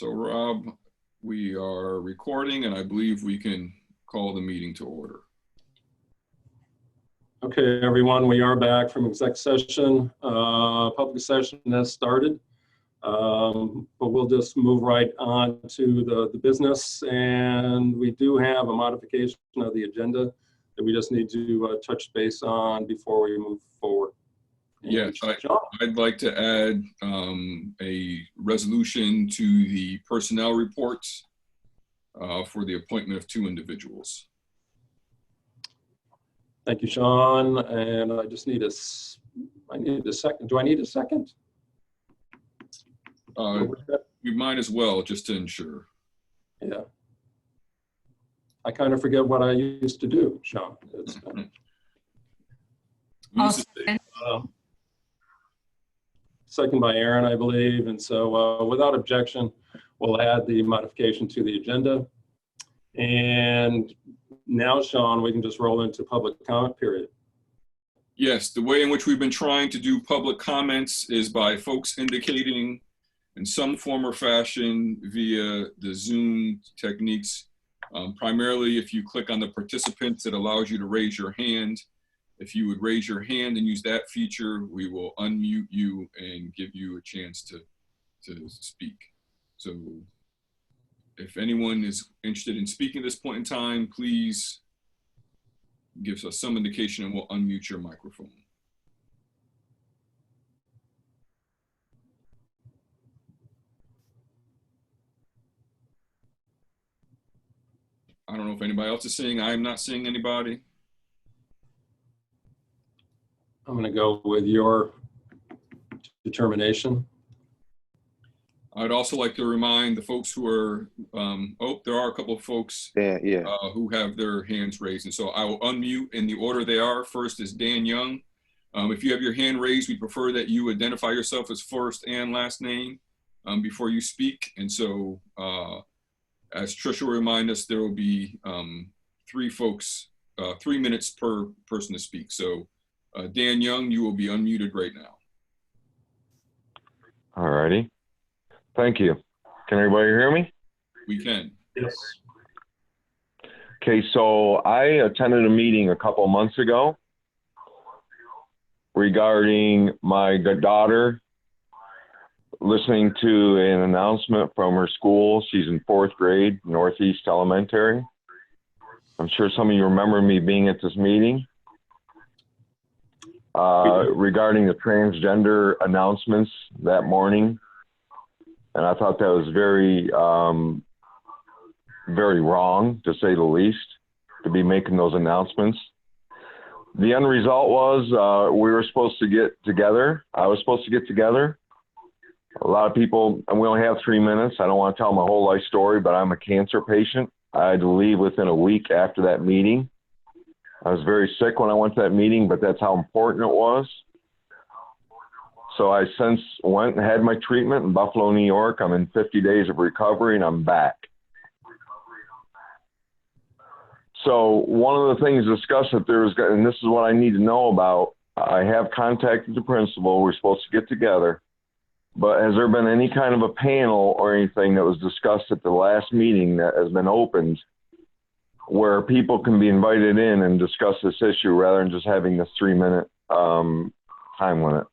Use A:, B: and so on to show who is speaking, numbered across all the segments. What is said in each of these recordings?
A: So Rob, we are recording and I believe we can call the meeting to order.
B: Okay, everyone, we are back from exec session. Public session has started, but we'll just move right on to the business. And we do have a modification of the agenda that we just need to touch base on before we move forward.
A: Yes, I'd like to add a resolution to the personnel reports for the appointment of 2 individuals.
B: Thank you, Sean. And I just need I need a second. Do I need a second?
A: We might as well, just to ensure.
B: Yeah. I kind of forget what I used to do, Sean. It's second by Aaron, I believe. And so without objection, we'll add the modification to the agenda. And now, Sean, we can just roll into public comment period.
A: Yes, the way in which we've been trying to do public comments is by folks indicating in some form or fashion via the Zoom techniques. Primarily, if you click on the participants, it allows you to raise your hand. If you would raise your hand and use that feature, we will unmute you and give you a chance to speak. So if anyone is interested in speaking at this point in time, please give us some indication and we'll unmute your microphone. I don't know if anybody else is seeing. I'm not seeing anybody.
B: I'm going to go with your determination.
A: I'd also like to remind the folks who are, there are a couple of folks who have their hands raised. And so I will unmute in the order they are. First is Dan Young. If you have your hand raised, we prefer that you identify yourself as first and last name before you speak. And so as Tricia will remind us, there will be 3 folks, 3 minutes per person to speak. So Dan Young, you will be unmuted right now.
C: All righty. Thank you. Can everybody hear me?
A: We can.
B: Yes.
C: Okay, so I attended a meeting a couple months ago regarding my daughter listening to an announcement from her school. She's in 4th grade, Northeast Elementary. I'm sure some of you remember me being at this meeting regarding the transgender announcements that morning. And I thought that was very, very wrong, to say the least, to be making those announcements. The end result was we were supposed to get together. I was supposed to get together. A lot of people, and we only have 3 minutes. I don't want to tell my whole life story, but I'm a cancer patient. I had to leave within a week after that meeting. I was very sick when I went to that meeting, but that's how important it was. So I since went and had my treatment in Buffalo, New York. I'm in 50 days of recovery and I'm back. So one of the things discussed that there was, and this is what I need to know about, I have contacted the principal. We're supposed to get together, but has there been any kind of a panel or anything that was discussed at the last meeting that has been opened where people can be invited in and discuss this issue rather than just having this 3-minute time limit?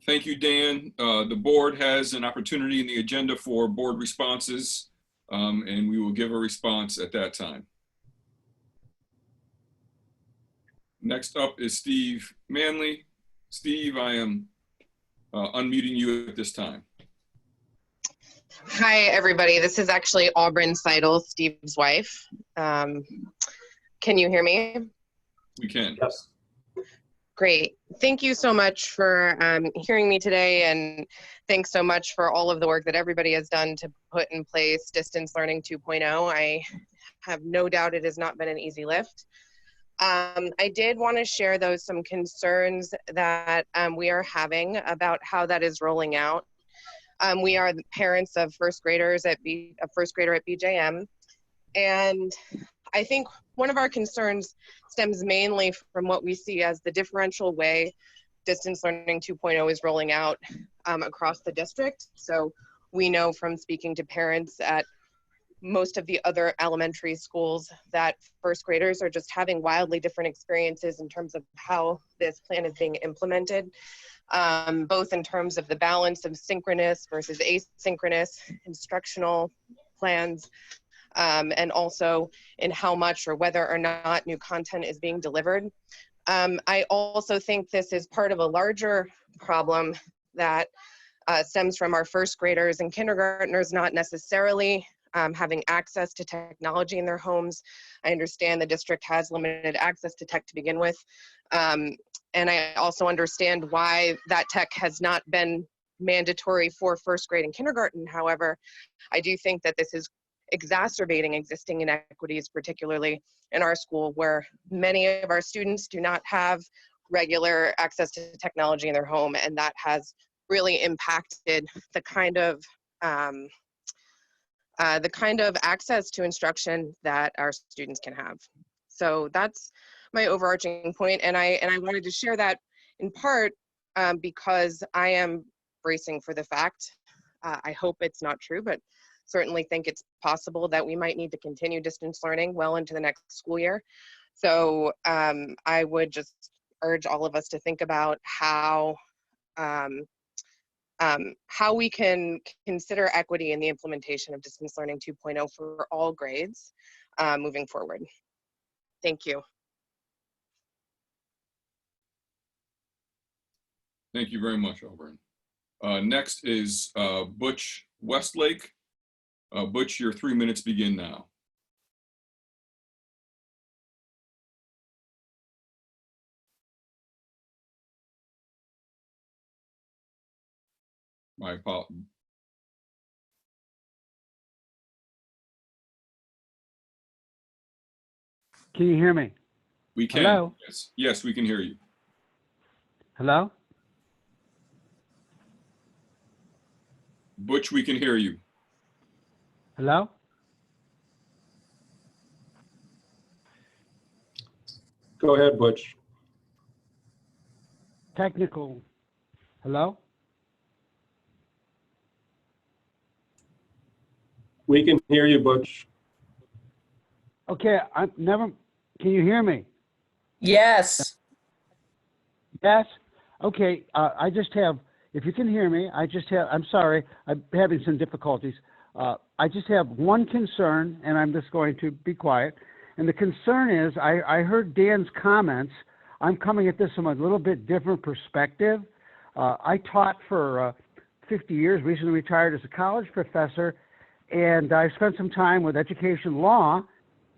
A: Thank you, Dan. The board has an opportunity in the agenda for board responses, and we will give a response at that time. Next up is Steve Manley. Steve, I am unmuting you at this time.
D: Hi, everybody. This is actually Auburn Seidel, Steve's wife. Can you hear me?
A: We can.
B: Yes.
D: Great. Thank you so much for hearing me today, and thanks so much for all of the work that everybody has done to put in place Distance Learning 2.0. I have no doubt it has not been an easy lift. I did want to share, though, some concerns that we are having about how that is rolling out. We are the parents of first graders at a first grader at BJM, and I think one of our concerns stems mainly from what we see as the differential way Distance Learning 2.0 is rolling out across the district. So we know from speaking to parents at most of the other elementary schools that first graders are just having wildly different experiences in terms of how this plan is being implemented, both in terms of the balance of synchronous versus asynchronous instructional plans, and also in how much or whether or not new content is being delivered. I also think this is part of a larger problem that stems from our first graders and kindergartners not necessarily having access to technology in their homes. I understand the district has limited access to tech to begin with. And I also understand why that tech has not been mandatory for first grade and kindergarten. However, I do think that this is exacerbating existing inequities, particularly in our school, where many of our students do not have regular access to technology in their home, and that has really impacted the kind of access to instruction that our students can have. So that's my overarching point, and I wanted to share that in part because I am bracing for the fact, I hope it's not true, but certainly think it's possible that we might need to continue distance learning well into the next school year. So I would just urge all of us to think about how we can consider equity in the implementation of Distance Learning 2.0 for all grades moving forward. Thank you.
A: Thank you very much, Auburn. Next is Butch Westlake. Butch, your 3 minutes begin now. My apologies.
E: Can you hear me?
A: We can.
E: Hello?
A: Yes. Yes, we can hear you.
E: Hello?
A: Butch, we can hear you.
E: Hello?
B: Go ahead, Butch.
E: Technical. Hello?
B: We can hear you, Butch.
E: Okay, can you hear me?
F: Yes.
E: Yes? Okay, I just have, if you can hear me, I'm sorry, I'm having some difficulties. I just have one concern, and I'm just going to be quiet. And the concern is, I heard Dan's comments. I'm coming at this from a little bit different perspective. I taught for 50 years, recently retired as a college professor, and I spent some time with education law,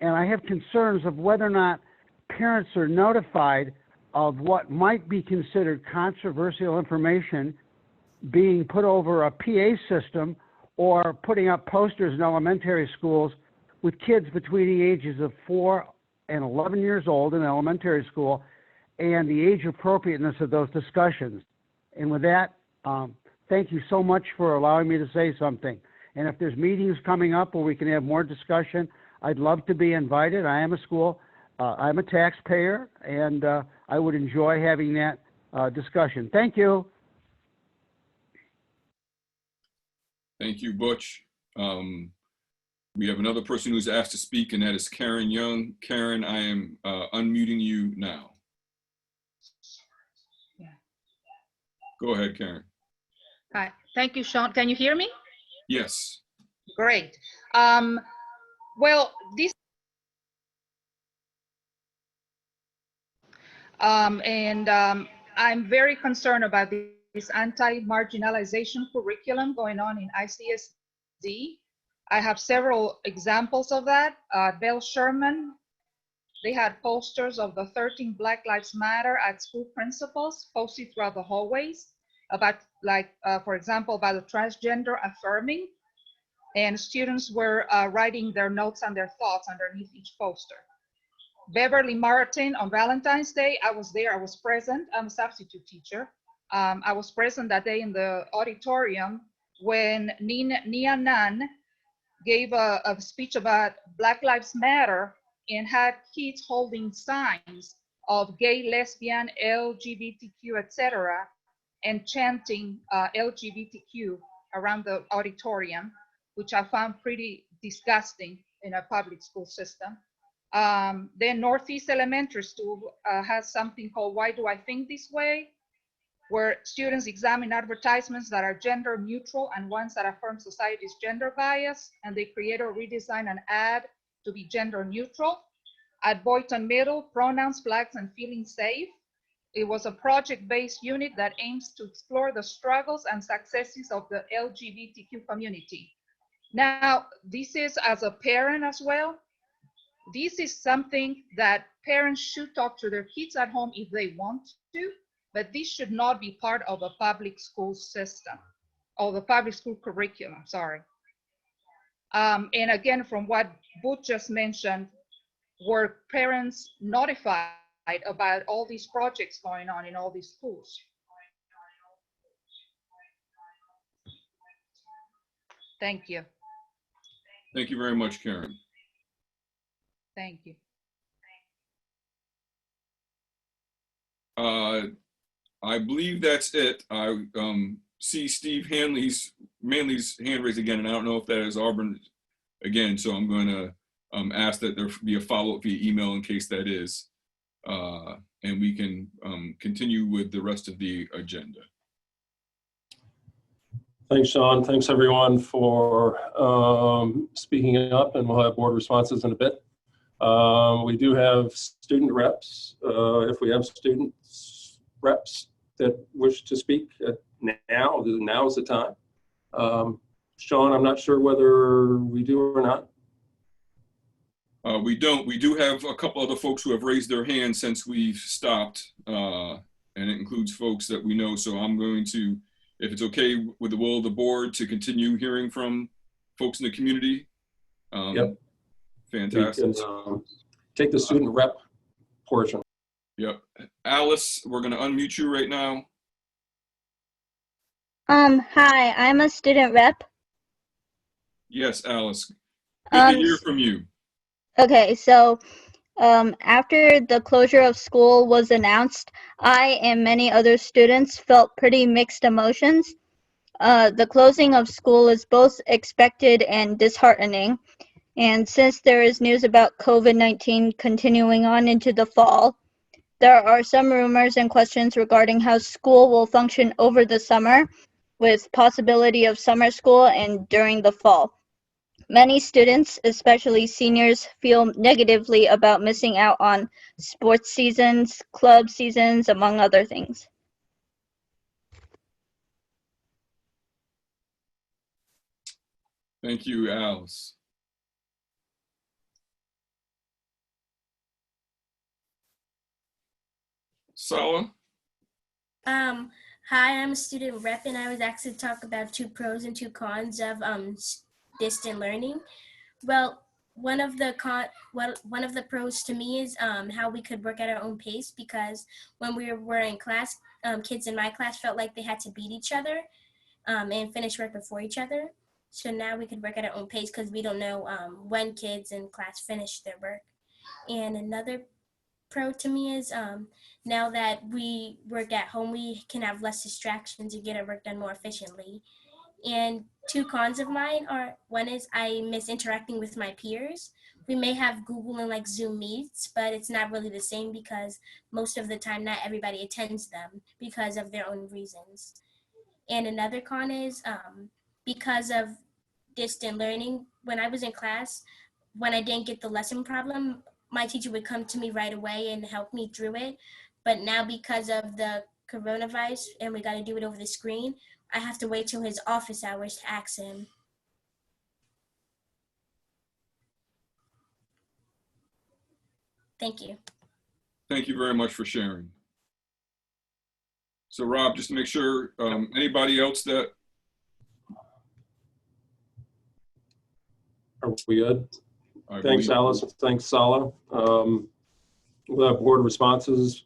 E: and I have concerns of whether or not parents are notified of what might be considered controversial information being put over a PA system or putting up posters in elementary schools with kids between the ages of 4 and 11 years old in elementary school, and the age appropriateness of those discussions. And with that, thank you so much for allowing me to say something. And if there's meetings coming up where we can have more discussion, I'd love to be invited. I am a school, I'm a taxpayer, and I would enjoy having that discussion. Thank you.
A: Thank you, Butch. We have another person who's asked to speak, and that is Karin Young. Karin, I am unmuting you now.
F: Yeah.
A: Go ahead, Karin.
F: Hi. Thank you, Sean. Can you hear me?
A: Yes.
F: Great. Well, this I'm very concerned about this anti-marginalization curriculum going on in ICSD. I have several examples of that. Bell Sherman, they had posters of the 13 Black Lives Matter at school principals posted throughout the hallways about, for example, about the transgender affirming, and students were writing their notes and their thoughts underneath each poster. Beverly Martin on Valentine's Day, I was there, I was present. I'm a substitute teacher. I was present that day in the auditorium when Nia Nan gave a speech about Black Lives Matter and had kids holding signs of gay, lesbian, LGBTQ, etc., and chanting LGBTQ around the auditorium, which I found pretty disgusting in a public school system. Then Northeast Elementary School has something called Why Do I Think This Way?, where students examine advertisements that are gender neutral and ones that affirm society's gender bias, and they create or redesign an ad to be gender neutral. At Boynton Middle, Pronouns, Flags, and Feeling Safe. It was a project-based unit that aims to explore the struggles and successes of the LGBTQ community. Now, this is as a parent as well. This is something that parents should talk to their kids at home if they want to, but this should not be part of a public school system or the public school curriculum, sorry. And again, from what Butch just mentioned, were parents notified about all these projects going on in all these schools? Thank you.
A: Thank you very much, Karin.
F: Thank you.
A: I believe that's it. I see Steve Manley's hand raised again, and I don't know if that is Auburn again, so I'm going to ask that there be a follow-up via email in case that is, and we can continue with the rest of the agenda.
B: Thanks, Sean. Thanks, everyone, for speaking up, and we'll have board responses in a bit. We do have student reps. If we have student reps that wish to speak now is the time. Sean, I'm not sure whether we do or not.
A: We don't. We do have a couple other folks who have raised their hands since we've stopped, and it includes folks that we know. So I'm going to, if it's okay with the will of the board, to continue hearing from folks in the community.
B: Yep.
A: Fantastic.
B: We can, take the student rep portion.
A: Yep. Alice, we're going to unmute you right now.
G: Hi, I'm a student rep.
A: Yes, Alice. Good to hear from you.
G: Okay, so after the closure of school was announced, I and many other students felt pretty mixed emotions. The closing of school is both expected and disheartening. And since there is news about COVID-19 continuing on into the fall, there are some rumors and questions regarding how school will function over the summer, with possibility of summer school and during the fall. Many students, especially seniors, feel negatively about missing out on sports seasons, club seasons, among other things.
A: Thank you, Alice. Sala?
H: Hi, I'm a student rep, and I was asked to talk about 2 pros and 2 cons of distant learning. Well, one of the pros to me is how we could work at our own pace, because when we were in class, kids in my class felt like they had to beat each other and finish work before each other. So now we could work at our own pace because we don't know when kids in class finish their work. And another pro to me is now that we work at home, we can have less distractions and get our work done more efficiently. And 2 cons of mine are, one is I miss interacting with my peers. We may have Google and like Zoom meets, but it's not really the same because most of the time not everybody attends them because of their own reasons. And another con is because of distant learning, when I was in class, when I didn't get the lesson problem, my teacher would come to me right away and help me through it. But now because of the coronavirus and we got to do it over the screen, I have to wait till his office hours to ask him. Thank you.
A: Thank you very much for sharing. So Rob, just to make sure, anybody else that?
B: Are we good? Thanks, Alice. Thanks, Sala. We'll have board responses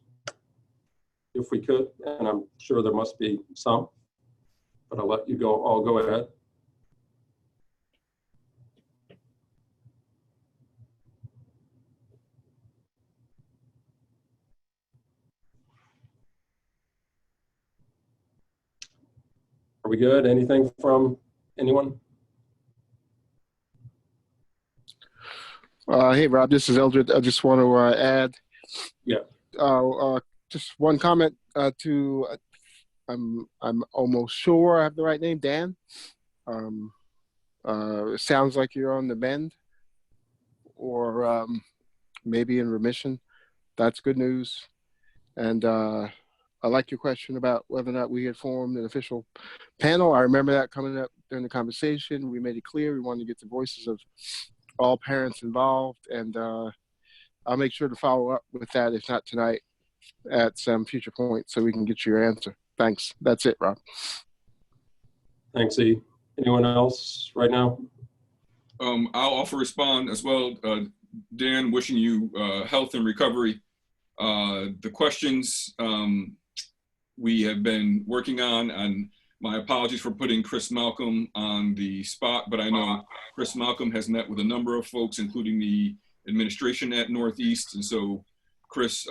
B: if we could, and I'm sure there must be some, but I'll let you go. I'll go ahead. Are we good? Anything from anyone?
I: Hey, Rob, this is Eldred. I just want to add just one comment to, I'm almost sure I have the right name, Dan. It sounds like you're on the mend or maybe in remission. That's good news. And I like your question about whether or not we had formed an official panel. I remember that coming up during the conversation. We made it clear we wanted to get the voices of all parents involved, and I'll make sure to follow up with that, if not tonight, at some future point, so we can get you your answer. Thanks. That's it, Rob.
B: Thanks, E. Anyone else right now?
A: I'll offer respond as well. Dan, wishing you health and recovery. The questions we have been working on, and my apologies for putting Chris Malcolm on the spot, but I know Chris Malcolm has met with a number of folks, including the administration at Northeast. And so, Chris,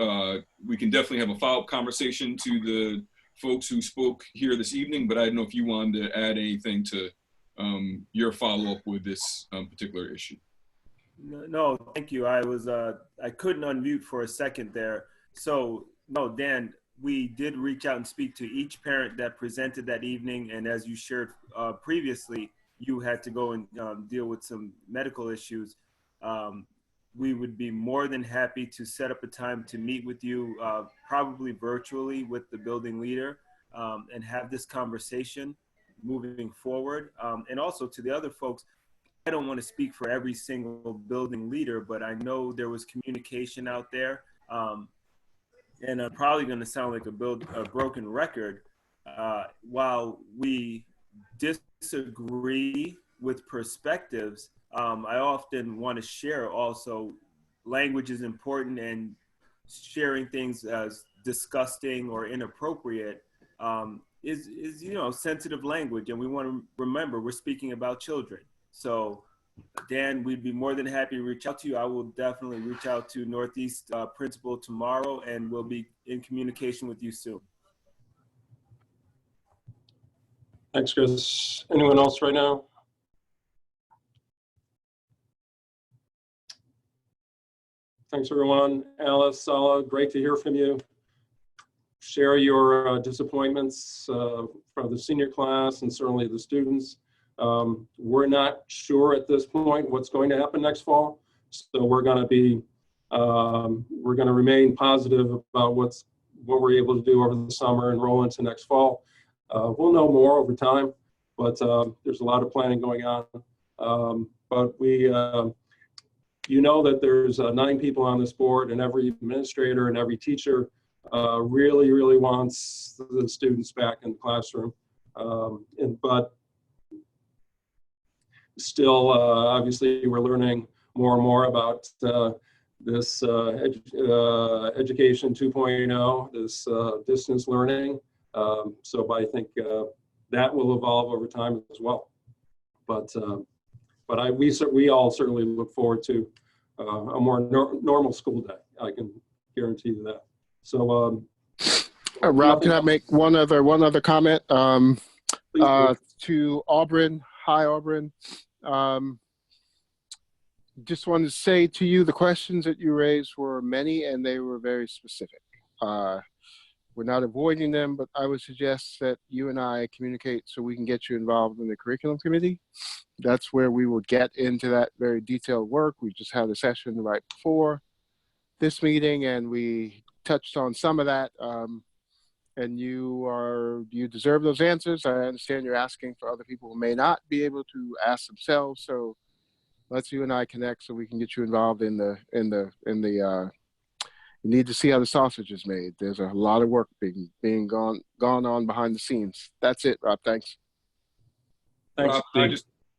A: we can definitely have a follow-up conversation to the folks who spoke here this evening, but I don't know if you wanted to add anything to your follow-up with this particular issue.
J: No, thank you. I couldn't unmute for a second there. So, no, Dan, we did reach out and speak to each parent that presented that evening. And as you shared previously, you had to go and deal with some medical issues. We would be more than happy to set up a time to meet with you, probably virtually with the building leader, and have this conversation moving forward. And also to the other folks, I don't want to speak for every single building leader, but I know there was communication out there. And I'm probably going to sound like a broken record. While we disagree with perspectives, I often want to share also language is important, and sharing things as disgusting or inappropriate is sensitive language, and we want to remember we're speaking about children. So Dan, we'd be more than happy to reach out to you. I will definitely reach out to Northeast principal tomorrow, and we'll be in communication with you soon.
B: Thanks, Chris. Anyone else right now? Thanks, everyone. Alice, Sala, great to hear from you. Share your disappointments from the senior class and certainly the students. We're not sure at this point what's going to happen next fall, so we're going to remain positive about what we're able to do over the summer and roll into next fall. We'll know more over time, but there's a lot of planning going on. But we, you know that there's 9 people on this board, and every administrator and every teacher really, really wants the students back in the classroom. But still, obviously, we're learning more and more about this Education 2.0, this distance learning. So I think that will evolve over time as well. But we all certainly look forward to a more normal school day. I can guarantee you that. So,
I: Rob, can I make one other comment to Auburn? Hi, Auburn. Just wanted to say to you, the questions that you raised were many, and they were very specific. We're not avoiding them, but I would suggest that you and I communicate so we can get you involved in the curriculum committee. That's where we will get into that very detailed work. We just had a session right before this meeting, and we touched on some of that. And you deserve those answers. I understand you're asking for other people who may not be able to ask themselves. So let's you and I connect so we can get you involved in the you need to see how the sausage is made. There's a lot of work being gone on behind the scenes. That's it, Rob. Thanks.
B: Thanks.
A: Rob,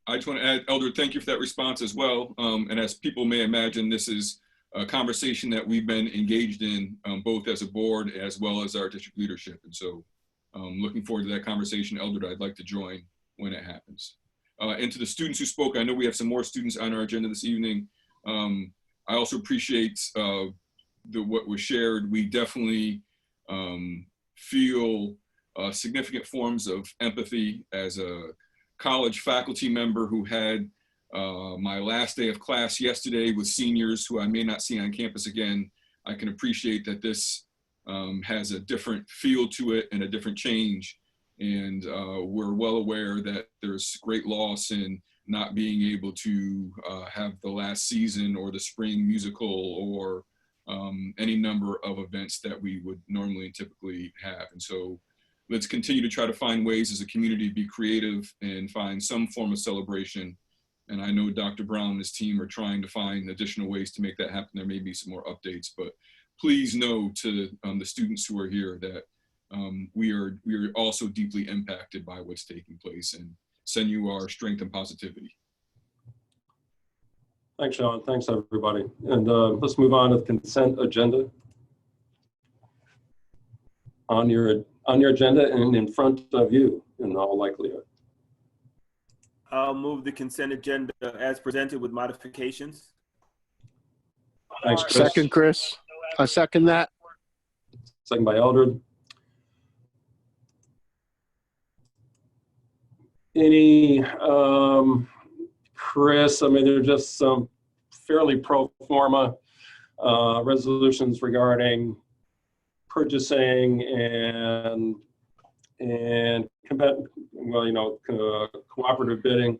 A: I just want to add, Elder, thank you for that response as well. And as people may imagine, this is a conversation that we've been engaged in both as a board as well as our district leadership. And so looking forward to that conversation. Elder, I'd like to join when it happens. And to the students who spoke, I know we have some more students on our agenda this evening. I also appreciate what was shared. We definitely feel significant forms of empathy as a college faculty member who had my last day of class yesterday with seniors who I may not see on campus again. I can appreciate that this has a different feel to it and a different change. And we're well aware that there's great loss in not being able to have the last season or the spring musical or any number of events that we would normally and typically have. And so let's continue to try to find ways as a community to be creative and find some form of celebration. And I know Dr. Brown and his team are trying to find additional ways to make that happen. There may be some more updates, but please know to the students who are here that we are also deeply impacted by what's taking place, and send you our strength and positivity.
B: Thanks, Sean. Thanks, everybody. And let's move on to the consent agenda. On your agenda and in front of you, in all likelihood.
J: I'll move the consent agenda as presented with modifications.
B: Thanks, Chris.
I: Second, Chris. I second that.
B: Second by Eldred. Any, Chris, I mean, they're just some fairly pro forma resolutions regarding purchasing and well, you know, cooperative bidding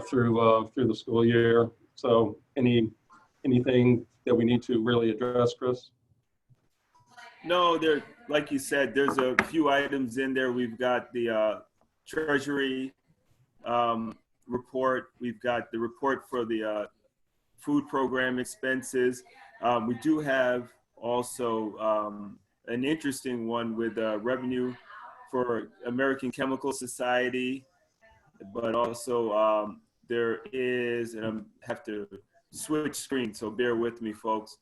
B: through the school year. So anything that we need to really address, Chris?
J: No, there, like you said, there's a few items in there. We've got the Treasury report. We've got the report for the food program expenses. We do have also an interesting one with revenue for American Chemical Society, but also there is, and I have to switch screens, so bear with me, folks.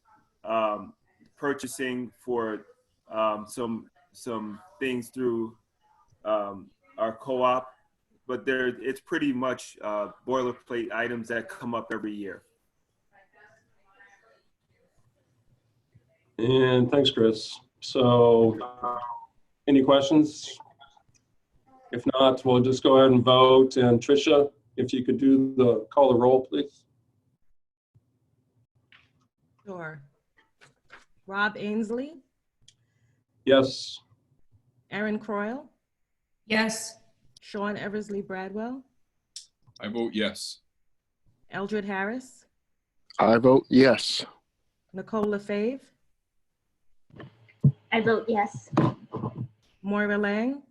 J: Purchasing for some things through our co-op, but it's pretty much boilerplate items that come up every year.
B: And thanks, Chris. So any questions? If not, we'll just go ahead and vote. And Tricia, if you could call the roll, please.
K: Sure. Rob Ainsley,
B: Yes.
K: Erin Croyle,
L: Yes.
K: Sean Eversley Bradwell,
A: I vote yes.
K: Eldred Harris,
I: I vote yes.
K: Nicole LaFave,
G: I vote yes.
K: Moira Lang,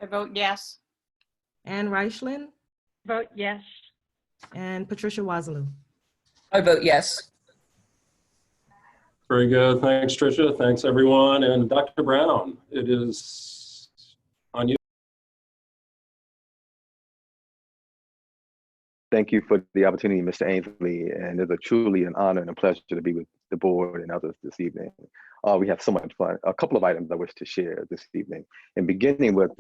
L: I vote yes.
K: Ann Reichlin,
L: Vote yes.
K: and Patricia Wasilou.
L: I vote yes.
B: Very good. Thanks, Tricia. Thanks, everyone. And Dr. Brown, it is on you.
M: Thank you for the opportunity, Mr. Ainsley, and it's truly an honor and a pleasure to be with the board and others this evening. We have so much fun. A couple of items I wish to share this evening, and beginning with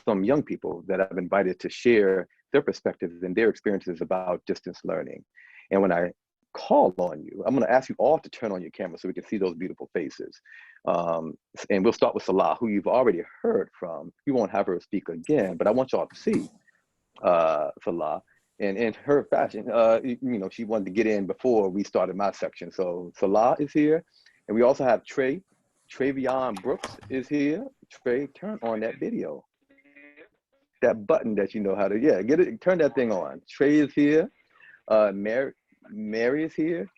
M: some young people that I've invited to share their perspectives and their experiences about distance learning. And when I call on you, I'm going to ask you all to turn on your camera so we can see those beautiful faces. And we'll start with Salah, who you've already heard from. We won't have her speak again, but I want y'all to see Salah. And in her fashion, you know, she wanted to get in before we started my section. So Salah is here. And we also have Travion Brooks is here. Trey, turn on that video. That button that you know how to, yeah, get it, turn that thing on. Trey is here. Mary is here.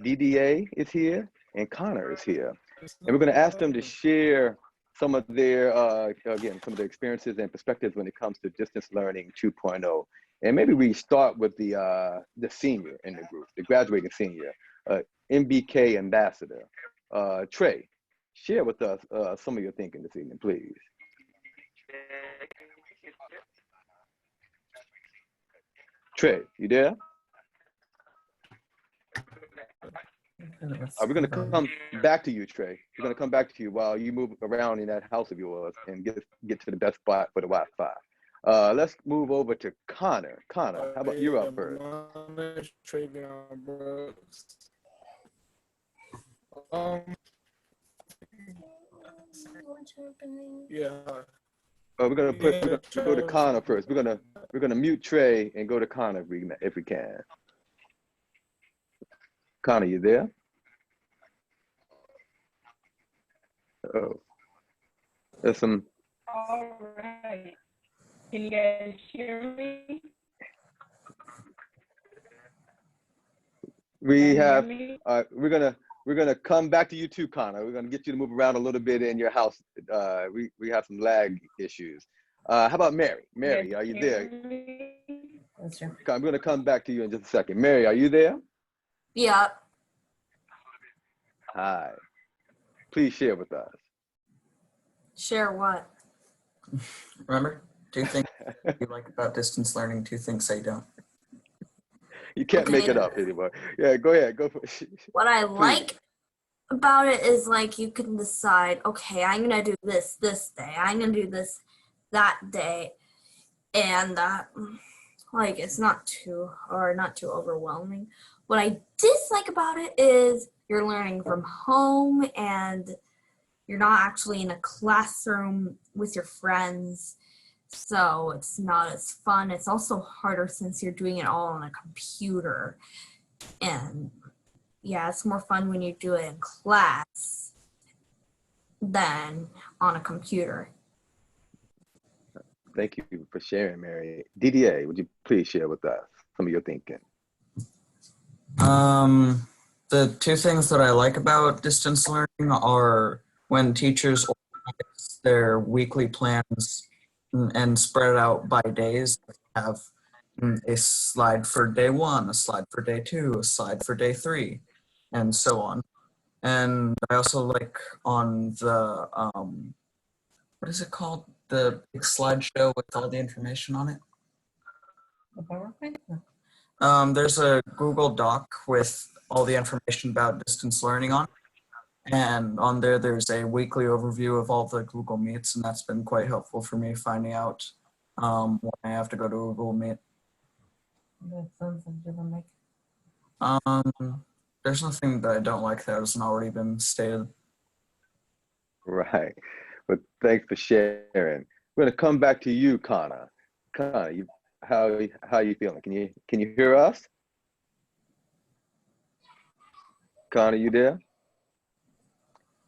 M: DDA is here. And Connor is here. And we're going to ask them to share some of their, again, some of their experiences and perspectives when it comes to distance learning 2.0. And maybe we start with the senior in the group, the graduating senior, MBK ambassador. Trey, share with us some of your thinking this evening, please. Trey, you there? We're going to come back to you, Trey. We're going to come back to you while you move around in that house of yours and get to the best spot for the Wi-Fi. Let's move over to Connor. Connor, how about you up first?
N: Travion Brooks.
H: What's happening?
N: Yeah.
M: We're gonna go to Connor first. We're gonna mute Trey and go to Connor if we can. Connor, you there? Oh, there's some.
L: All right. Can you guys hear me?
M: We have.
L: Can you hear me?
M: We're gonna come back to you too, Connor. We're gonna get you to move around a little bit in your house. We have some lag issues. How about Mary? Mary, are you there?
L: That's right.
M: I'm gonna come back to you in just a second. Mary, are you there?
O: Yeah.
M: Hi. Please share with us.
O: Share what?
P: Remember, 2 things you like about distance learning, 2 things I don't.
M: You can't make it up anymore. Yeah, go ahead. Go for it.
O: What I like about it is like you can decide, okay, I'm gonna do this day. I'm gonna do this that day, and like it's not too overwhelming. What I dislike about it is you're learning from home and you're not actually in a classroom with your friends. So it's not as fun. It's also harder since you're doing it all on a computer. And yeah, it's more fun when you do it in class than on a computer.
M: Thank you for sharing, Mary. DDA, would you please share with us some of your thinking?
P: The 2 things that I like about distance learning are when teachers organize their weekly plans and spread it out by days. Have a slide for day 1, a slide for day 2, a slide for day 3, and so on. And I also like on the, what is it called? The big slideshow with all the information on it. There's a Google Doc with all the information about distance learning on it. And on there, there's a weekly overview of all the Google Meets, and that's been quite helpful for me finding out when I have to go to a Google Meet. There's nothing that I don't like that hasn't already been stated.
M: Right. But thanks for sharing. We're gonna come back to you, Connor. Connor, how are you feeling? Can you hear us? Connor, you there?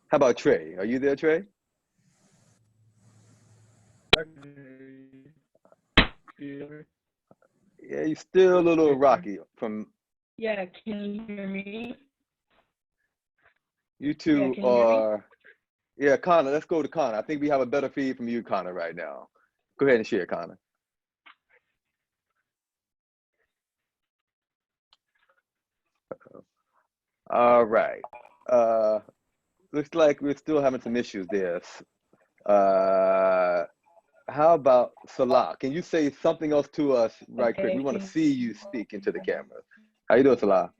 M: How about Trey? Are you there, Trey? Yeah, you're still a little rocky from.
L: Yeah, can you hear me?
M: You two
L: Yeah, can you hear me?
M: are. Yeah, Connor, let's go to Connor. I think we have a better feed from you, Connor, right now. Go ahead and share, Connor. All right. Looks like we're still having some issues there. How about Salah? Can you say something else to us right quick? We want to see you speak into the camera. How you doing, Salah?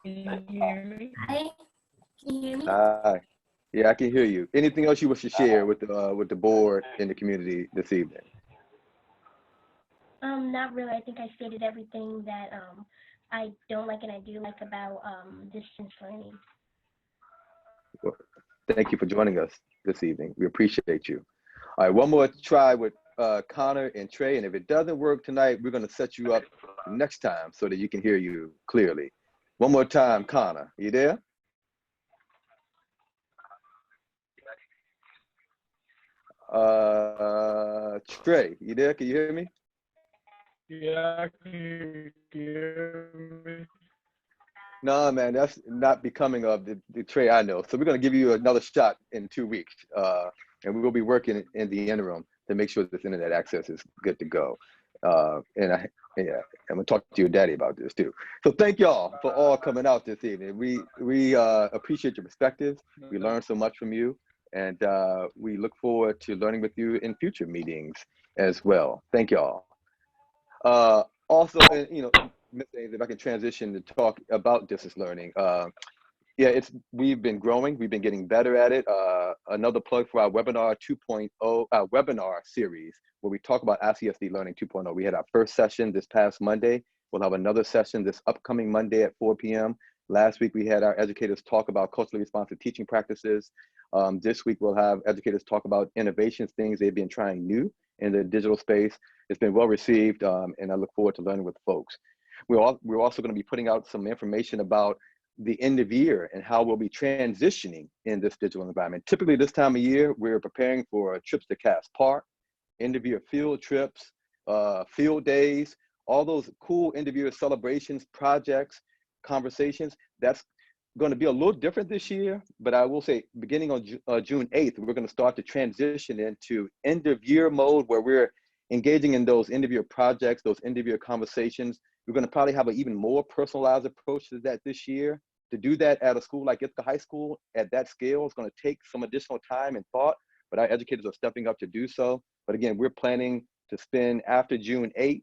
L: Can you hear me?
H: Hi. Can you hear me?
M: Hi. Yeah, I can hear you. Anything else you wish to share with the board and the community this evening?
H: Not really. I think I stated everything that I don't like and I do like about distance learning.
M: Well, thank you for joining us this evening. We appreciate you. All right, one more try with Connor and Trey, and if it doesn't work tonight, we're going to set you up next time so that you can hear you clearly. One more time, Connor, you there? Trey, you there? Can you hear me?
N: Yeah, I can hear me.
M: No, man, that's not becoming of the Trey I know. So we're going to give you another shot in 2 weeks, and we will be working in the interim to make sure this internet access is good to go. And I'm going to talk to your daddy about this too. So thank y'all for all coming out this evening. We appreciate your perspectives. We learned so much from you, and we look forward to learning with you in future meetings as well. Thank y'all. Also, if I can transition to talk about distance learning. We've been growing. We've been getting better at it. Another plug for our webinar 2.0, our webinar series, where we talk about ICSD Learning 2.0. We had our first session this past Monday. We'll have another session this upcoming Monday at 4 p.m. Last week, we had our educators talk about culturally responsive teaching practices. This week we'll have educators talk about innovations, things they've been trying new in the digital space. It's been well received, and I look forward to learning with folks. We're also going to be putting out some information about the end of year and how we'll be transitioning in this digital environment. Typically this time of year, we're preparing for trips to Cass Park, end of year field trips, field days, all those cool end of year celebrations, projects, conversations. That's going to be a little different this year, but I will say beginning on June 8th, we're going to start to transition into end of year mode where we're engaging in those end of year projects, those end of year conversations. We're going to probably have an even more personalized approach to that this year. To do that at a school like Ithaca High School at that scale is going to take some additional time and thought, but our educators are stepping up to do so. But again, we're planning to spend after June 8th,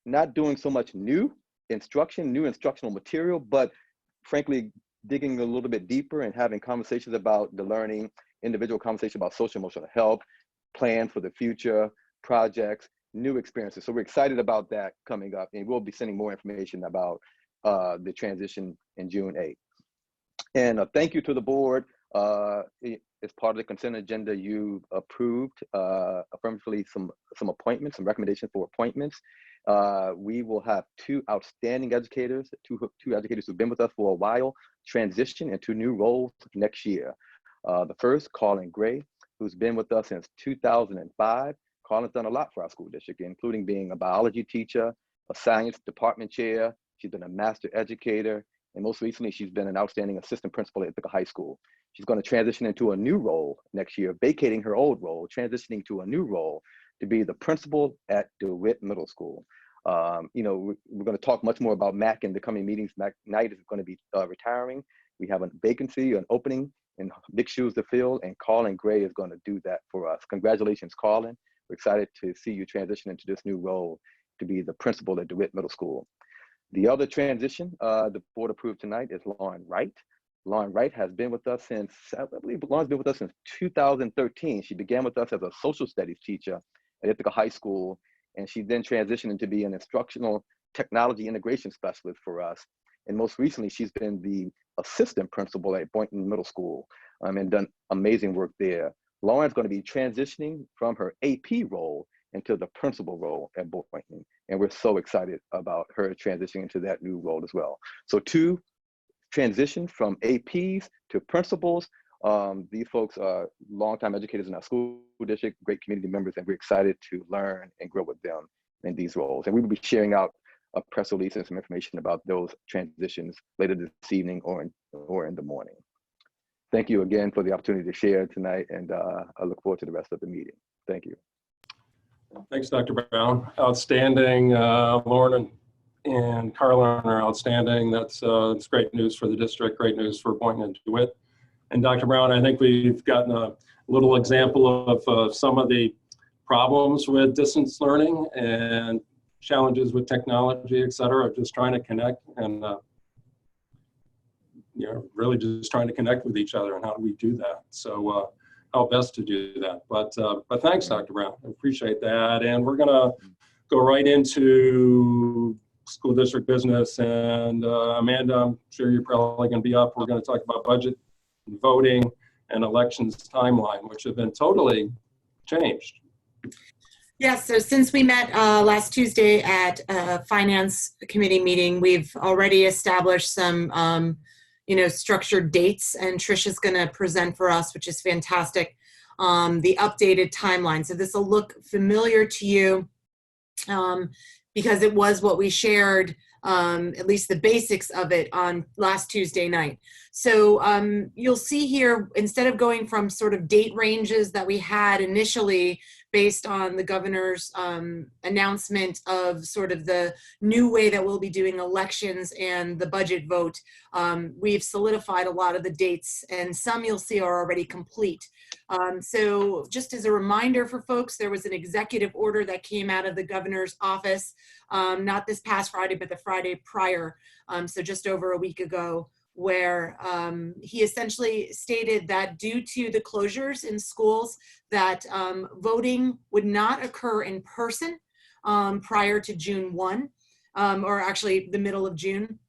M: not doing so much new instructional material, but frankly, digging a little bit deeper and having conversations about the learning, individual conversations about social emotional health, plans for the future, projects, new experiences. So we're excited about that coming up, and we'll be sending more information about the transition in June 8th. And thank you to the board. As part of the consent agenda, you approved affirmatively some appointments, some recommendations for appointments. We will have two outstanding educators, two educators who've been with us for a while, transition into new roles next year. The first, Karin Gray, who's been with us since 2005. Karin's done a lot for our school district, including being a biology teacher, a science department chair. She's been a master educator, and most recently, she's been an outstanding assistant principal at Ithaca High School. She's going to transition into a new role next year, vacating her old role, transitioning to a new role to be the principal at DeWitt Middle School. You know, we're going to talk much more about Mac in the coming meetings. Mac Knight is going to be retiring. We have a vacancy, an opening, and big shoes to fill, and Karin Gray is going to do that for us. Congratulations, Karin. We're excited to see you transition into this new role to be the principal at DeWitt Middle School. The other transition the board approved tonight is Lauren Wright. Lauren Wright has been with us since, I believe Lauren's been with us since 2013. She began with us as a social studies teacher at Ithaca High School, and she then transitioned into being an instructional technology integration specialist for us. And most recently, she's been the assistant principal at Boynton Middle School and done amazing work there. Lauren's going to be transitioning from her AP role into the principal role at Boynton. And we're so excited about her transitioning into that new role as well. So two transitions from APs to principals. These folks are longtime educators in our school district, great community members, and we're excited to learn and grow with them in these roles. And we will be sharing out a press release and some information about those transitions later this evening or in the morning. Thank you again for the opportunity to share tonight, and I look forward to the rest of the meeting. Thank you.
B: Thanks, Dr. Brown. Outstanding. Lauren and Carlin are outstanding. That's great news for the district, great news for Boynton and DeWitt. And Dr. Brown, I think we've gotten a little example of some of the problems with distance learning and challenges with technology, et cetera, just trying to connect and really just trying to connect with each other, and how do we do that? So how best to do that. But thanks, Dr. Brown. I appreciate that. And we're gonna go right into school district business. And Amanda, I'm sure you're probably gonna be up. We're gonna talk about budget, and voting, and elections timeline, which have been totally changed.
Q: Yes, so since we met last Tuesday at a finance committee meeting, we've already established some structured dates, and Tricia's going to present for us, which is fantastic, the updated timeline. So this will look familiar to you because it was what we shared, at least the basics of it, on last Tuesday night. So you'll see here, instead of going from sort of date ranges that we had initially based on the governor's announcement of sort of the new way that we'll be doing elections and the budget vote, we've solidified a lot of the dates, and some you'll see are already complete. So just as a reminder for folks, there was an executive order that came out of the governor's office, not this past Friday, but the Friday prior, so just over a week ago, where he essentially stated that due to the closures in schools, that voting would not occur in person prior to June 1, or actually the middle of June.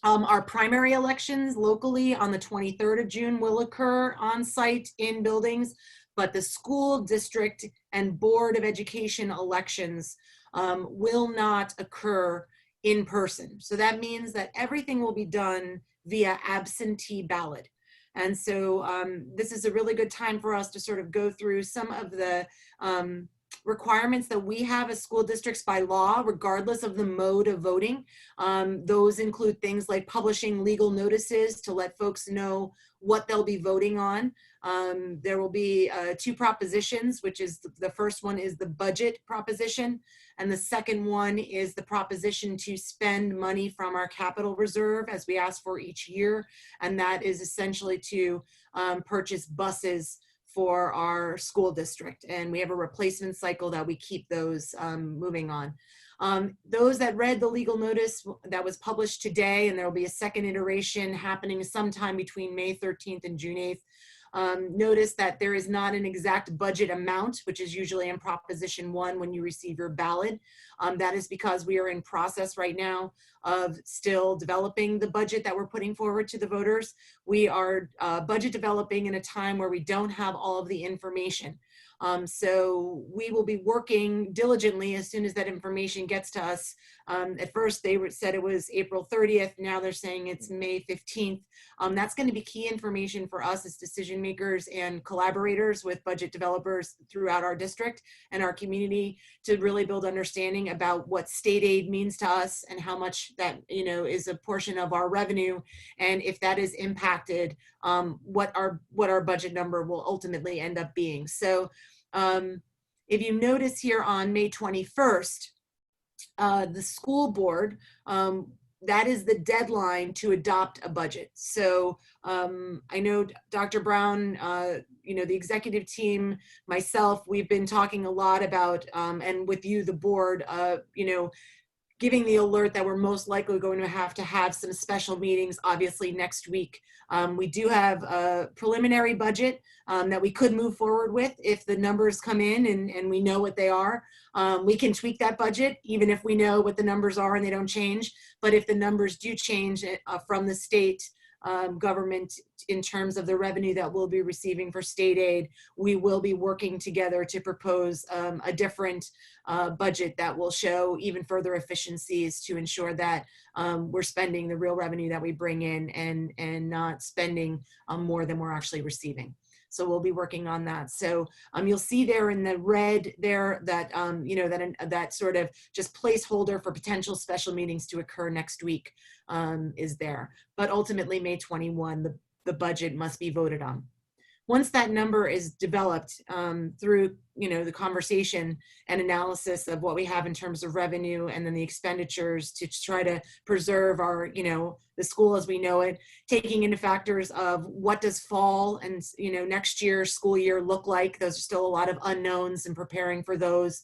Q: Our primary elections locally on the 23rd of June will occur on site in buildings, but the school district and Board of Education elections will not occur in person. So that means that everything will be done via absentee ballot. And so this is a really good time for us to sort of go through some of the requirements that we have as school districts by law, regardless of the mode of voting. Those include things like publishing legal notices to let folks know what they'll be voting on. There will be 2 propositions, which is the first one is the budget proposition, and the second one is the proposition to spend money from our capital reserve as we ask for each year, and that is essentially to purchase buses for our school district, and we have a replacement cycle that we keep those moving on. Those that read the legal notice that was published today, and there will be a second iteration happening sometime between May 13th and June 8th, notice that there is not an exact budget amount, which is usually in Proposition 1 when you receive your ballot. That is because we are in process right now of still developing the budget that we're putting forward to the voters. We are budget developing in a time where we don't have all of the information. So we will be working diligently as soon as that information gets to us. At first they said it was April 30th. Now they're saying it's May 15th. That's going to be key information for us as decision makers and collaborators with budget developers throughout our district and our community to really build understanding about what state aid means to us and how much that, you know, is a portion of our revenue. And if that is impacted, what our budget number will ultimately end up being. So if you notice here on May 21st, the school board, that is the deadline to adopt a budget. So I know Dr. Brown, you know, the executive team, myself, we've been talking a lot about, and with you, the board, you know, giving the alert that we're most likely going to have some special meetings, obviously next week. We do have a preliminary budget that we could move forward with if the numbers come in and we know what they are. We can tweak that budget even if we know what the numbers are and they don't change. But if the numbers do change from the state government in terms of the revenue that we'll be receiving for state aid, we will be working together to propose a different budget that will show even further efficiencies to ensure that we're spending the real revenue that we bring in and not spending more than we're actually receiving. So we'll be working on that. So you'll see there in the red there that, you know, that sort of just placeholder for potential special meetings to occur next week is there. But ultimately, May 21, the budget must be voted on. Once that number is developed through, you know, the conversation and analysis of what we have in terms of revenue and then the expenditures to try to preserve our, you know, the school as we know it, taking into factors of what does fall and, you know, next year school year look like. Those are still a lot of unknowns and preparing for those.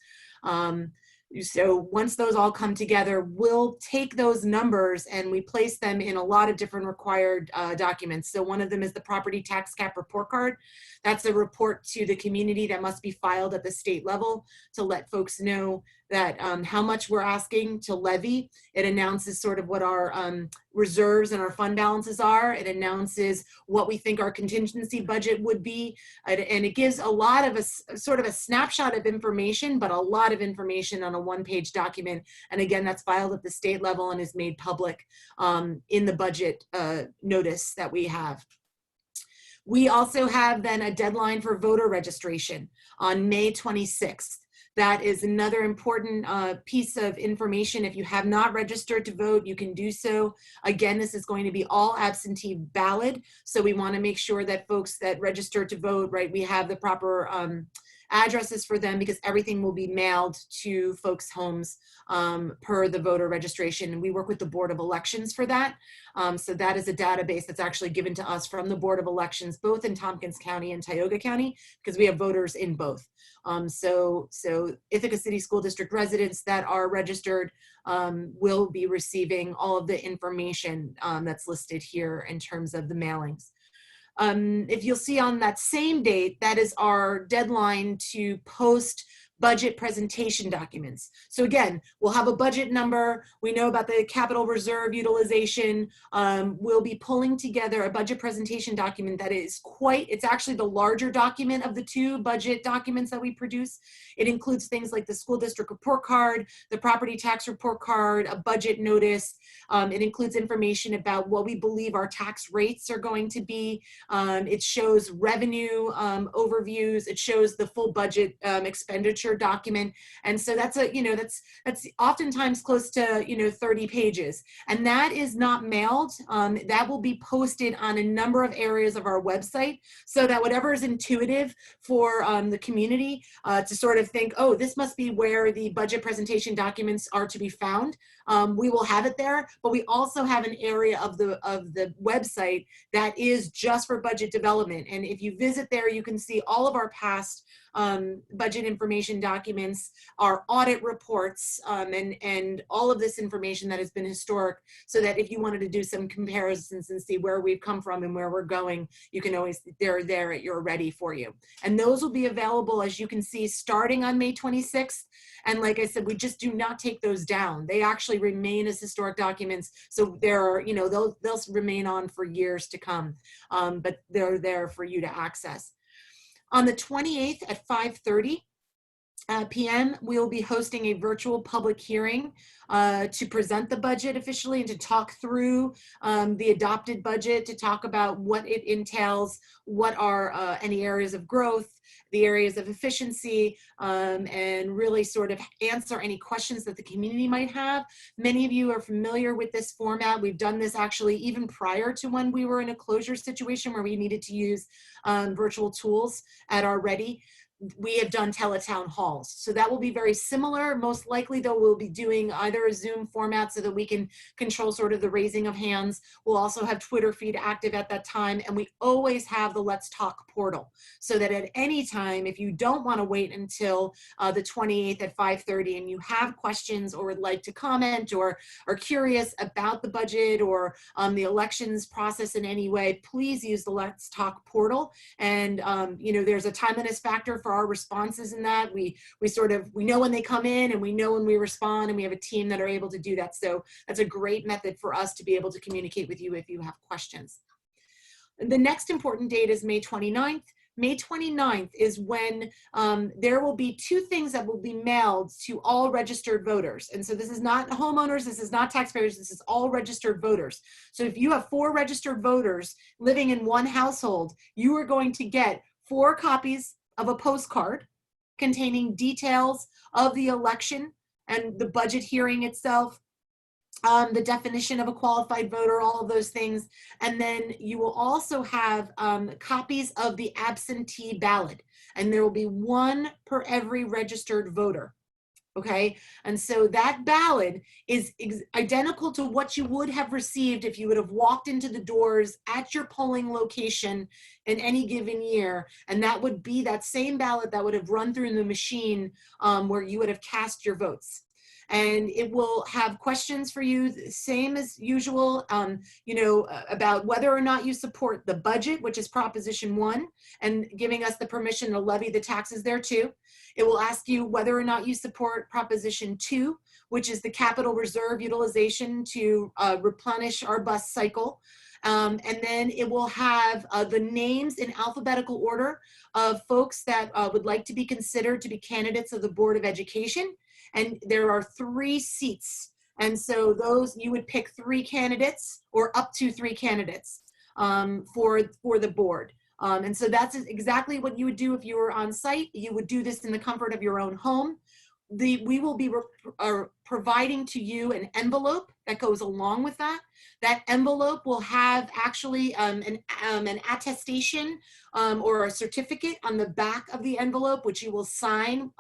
Q: So once those all come together, we'll take those numbers and we place them in a lot of different required documents. So one of them is the property tax cap report card. That's a report to the community that must be filed at the state level to let folks know that how much we're asking to levy. It announces sort of what our reserves and our fund balances are. It announces what we think our contingency budget would be. And it gives a lot of a sort of a snapshot of information, but a lot of information on a one-page document. And again, that's filed at the state level and is made public in the budget notice that we have. We also have then a deadline for voter registration on May 26th. That is another important piece of information. If you have not registered to vote, you can do so. Again, this is going to be all absentee ballot. So we want to make sure that folks that register to vote, right, we have the proper addresses for them because everything will be mailed to folks' homes per the voter registration. And we work with the Board of Elections for that. So that is a database that's actually given to us from the Board of Elections, both in Tompkins County and Tioga County, because we have voters in both. So Ithaca City School District residents that are registered will be receiving all of the information that's listed here in terms of the mailings. If you'll see on that same date, that is our deadline to post budget presentation documents. So again, we'll have a budget number. We know about the capital reserve utilization. We'll be pulling together a budget presentation document that is it's actually the larger document of the two budget documents that we produce. It includes things like the school district report card, the property tax report card, a budget notice. It includes information about what we believe our tax rates are going to be. It shows revenue overviews. It shows the full budget expenditure document. And so that's that's oftentimes close to 30 pages. And that is not mailed. That will be posted on a number of areas of our website, so that whatever is intuitive for the community to sort of think, oh, this must be where the budget presentation documents are to be found. We will have it there, but we also have an area of the website that is just for budget development. And if you visit there, you can see all of our past budget information documents, our audit reports, and all of this information that has been historic, so that if you wanted to do some comparisons and see where we've come from and where we're going, you can always, they're there at your ready for you. And those will be available, as you can see, starting on May 26th. And like I said, we just do not take those down. They actually remain as historic documents. So they'll remain on for years to come, but they're there for you to access. On the 28th at 5:30 p.m., we'll be hosting a virtual public hearing to present the budget officially and to talk through the adopted budget, to talk about what it entails, what are any areas of growth, the areas of efficiency, and really sort of answer any questions that the community might have. Many of you are familiar with this format. We've done this actually even prior to when we were in a closure situation where we needed to use virtual tools at our ready. We have done teletown halls. So that will be very similar. Most likely though, we'll be doing either a Zoom format so that we can control sort of the raising of hands. We'll also have Twitter feed active at that time. And we always have the Let's Talk portal, so that at any time, if you don't want to wait until the 28th at 5:30 and you have questions or would like to comment or are curious about the budget or the elections process in any way, please use the Let's Talk portal. And there's a timeliness factor for our responses in that. We know when they come in and we know when we respond, and we have a team that are able to do that. So that's a great method for us to be able to communicate with you if you have questions. The next important date is May 29th. May 29th is when there will be two things that will be mailed to all registered voters. And so this is not homeowners, this is not taxpayers, this is all registered voters. So if you have 4 registered voters living in one household, you are going to get 4 copies of a postcard containing details of the election and the budget hearing itself, the definition of a qualified voter, all of those things. And then you will also have copies of the absentee ballot, and there will be 1 per every registered voter. Okay, and so that ballot is identical to what you would have received if you would have walked into the doors at your polling location in any given year. And that would be that same ballot that would have run through the machine where you would have cast your votes. And it will have questions for you, same as usual, about whether or not you support the budget, which is Proposition 1, and giving us the permission to levy the taxes there too. It will ask you whether or not you support Proposition 2, which is the capital reserve utilization to replenish our bus cycle. And then it will have the names in alphabetical order of folks that would like to be considered to be candidates of the Board of Education. And there are 3 seats. And so those, you would pick 3 candidates or up to 3 candidates for the board. And so that's exactly what you would do if you were on site. You would do this in the comfort of your own home. We will be providing to you an envelope that goes along with that. That envelope will have actually an attestation or a certificate on the back of the envelope, which you will sign,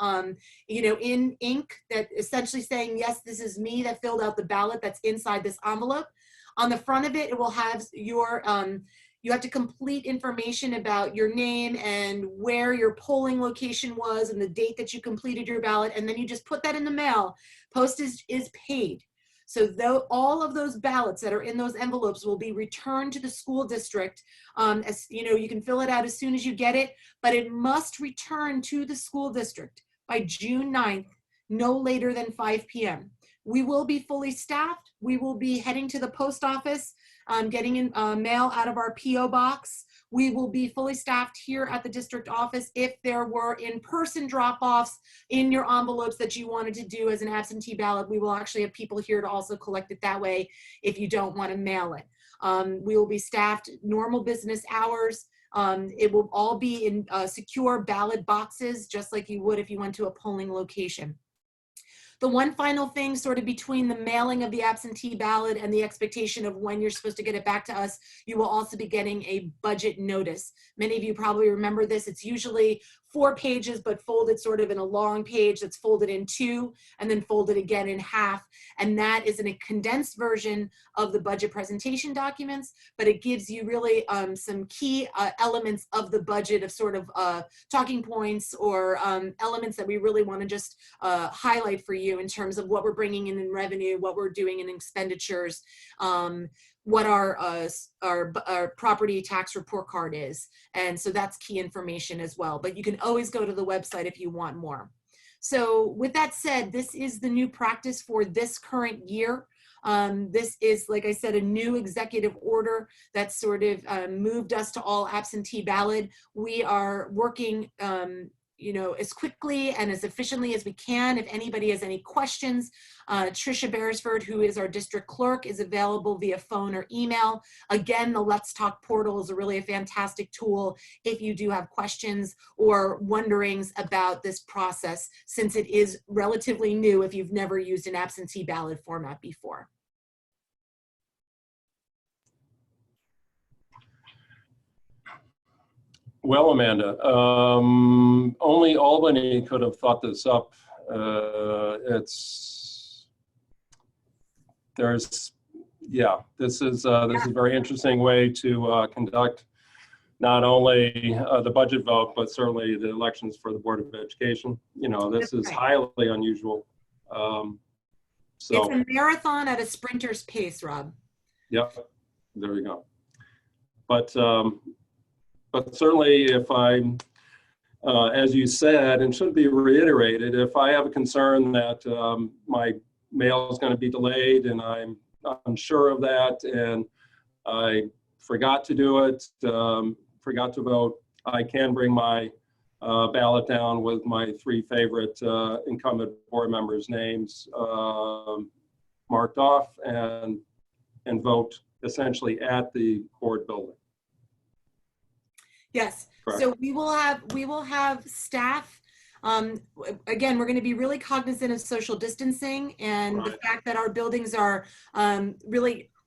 Q: in ink, that essentially saying, yes, this is me that filled out the ballot that's inside this envelope. On the front of it, it will have your you have to complete information about your name and where your polling location was and the date that you completed your ballot, and then you just put that in the mail. Postage is paid. So though all of those ballots that are in those envelopes will be returned to the school district. As you know, you can fill it out as soon as you get it, but it must return to the school district by June 9th, no later than 5 p.m. We will be fully staffed. We will be heading to the post office, getting in mail out of our P.O. box. We will be fully staffed here at the district office. If there were in-person drop-offs in your envelopes that you wanted to do as an absentee ballot, we will actually have people here to also collect it that way if you don't want to mail it. We will be staffed normal business hours. It will all be in secure ballot boxes, just like you would if you went to a polling location. The one final thing sort of between the mailing of the absentee ballot and the expectation of when you're supposed to get it back to us, you will also be getting a budget notice. Many of you probably remember this. It's usually 4 pages, but folded sort of in a long page that's folded in 2 and then folded again in half. And that is in a condensed version of the budget presentation documents, but it gives you really some key elements of the budget of sort of talking points or elements that we really want to just highlight for you in terms of what we're bringing in revenue, what we're doing in expenditures, what our property tax report card is. And so that's key information as well. But you can always go to the website if you want more. So with that said, this is the new practice for this current year. This is, like I said, a new executive order that sort of moved us to all absentee ballot. We are working as quickly and as efficiently as we can. If anybody has any questions, Tricia Beresford, who is our district clerk, is available via phone or email. Again, the Let's Talk portal is really a fantastic tool if you do have questions or wonderings about this process, since it is relatively new if you've never used an absentee ballot format before.
B: Well, Amanda, only Albany could have thought this up. This is a very interesting way to conduct not only the budget vote, but certainly the elections for the Board of Education. This is highly unusual.
Q: It's a marathon at a sprinter's pace, Rob.
B: Yep, there you go. But certainly if I'm, as you said, and should be reiterated, if I have a concern that my mail is going to be delayed and I'm unsure of that and I forgot to do it, forgot to vote, I can bring my ballot down with my 3 favorite incumbent board members' names marked off and vote essentially at the board building.
Q: Yes.
B: Correct.
Q: So we will have staff. Again, we're going to be really cognizant of social distancing and the fact that our buildings are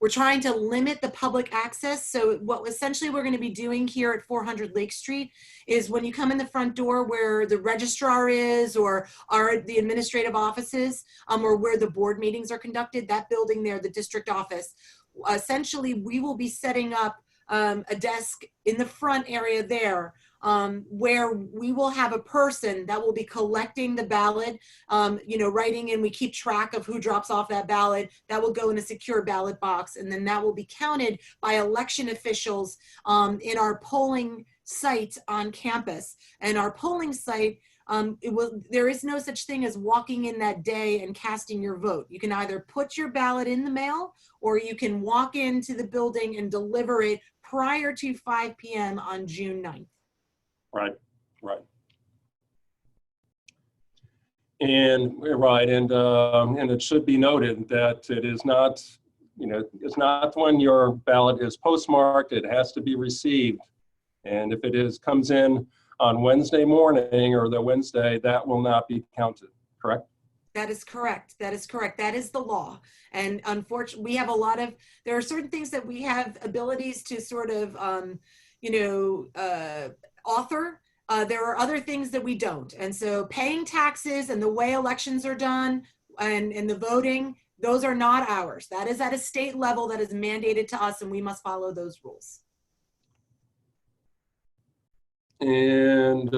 Q: we're trying to limit the public access. So what essentially we're going to be doing here at 400 Lake Street is when you come in the front door where the registrar is or the administrative offices or where the board meetings are conducted, that building there, the district office, essentially we will be setting up a desk in the front area there where we will have a person that will be collecting the ballot, writing in, we keep track of who drops off that ballot, that will go in a secure ballot box, and then that will be counted by election officials in our polling site on campus. And our polling site, there is no such thing as walking in that day and casting your vote. You can either put your ballot in the mail or you can walk into the building and deliver it prior to 5 p.m. on June 9th.
B: Right. And it should be noted that it is not, it's not when your ballot is postmarked, it has to be received. And if it comes in on Wednesday morning or the Wednesday, that will not be counted, correct?
Q: That is correct. That is correct. That is the law. And unfortunately, we have there are certain things that we have abilities to sort of, author. There are other things that we don't. And so paying taxes and the way elections are done and the voting, those are not ours. That is at a state level that is mandated to us, and we must follow those rules.
B: And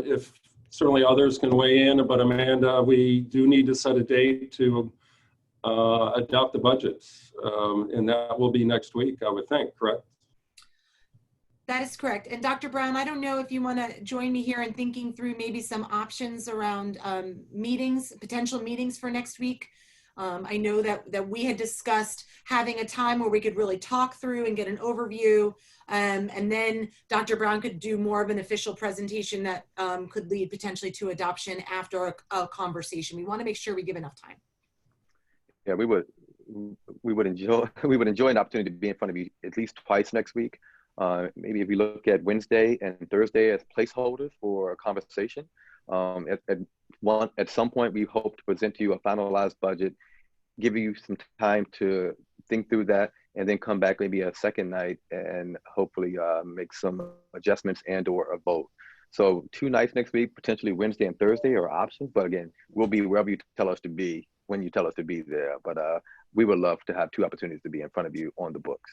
B: if certainly others can weigh in, but Amanda, we do need to set a date to adopt the budget, and that will be next week, I would think, correct?
Q: That is correct. And Dr. Brown, I don't know if you want to join me here in thinking through maybe some options around meetings, potential meetings for next week. I know that we had discussed having a time where we could really talk through and get an overview. And then Dr. Brown could do more of an official presentation that could lead potentially to adoption after a conversation. We want to make sure we give enough time.
M: Yeah, we would enjoy an opportunity to be in front of you at least twice next week. Maybe if we look at Wednesday and Thursday as placeholders for a conversation. At some point, we hope to present to you a finalized budget, give you some time to think through that, and then come back maybe a second night and hopefully make some adjustments and/or a vote. So 2 nights next week, potentially Wednesday and Thursday are options. But again, we'll be wherever you tell us to be when you tell us to be there. But we would love to have 2 opportunities to be in front of you on the books.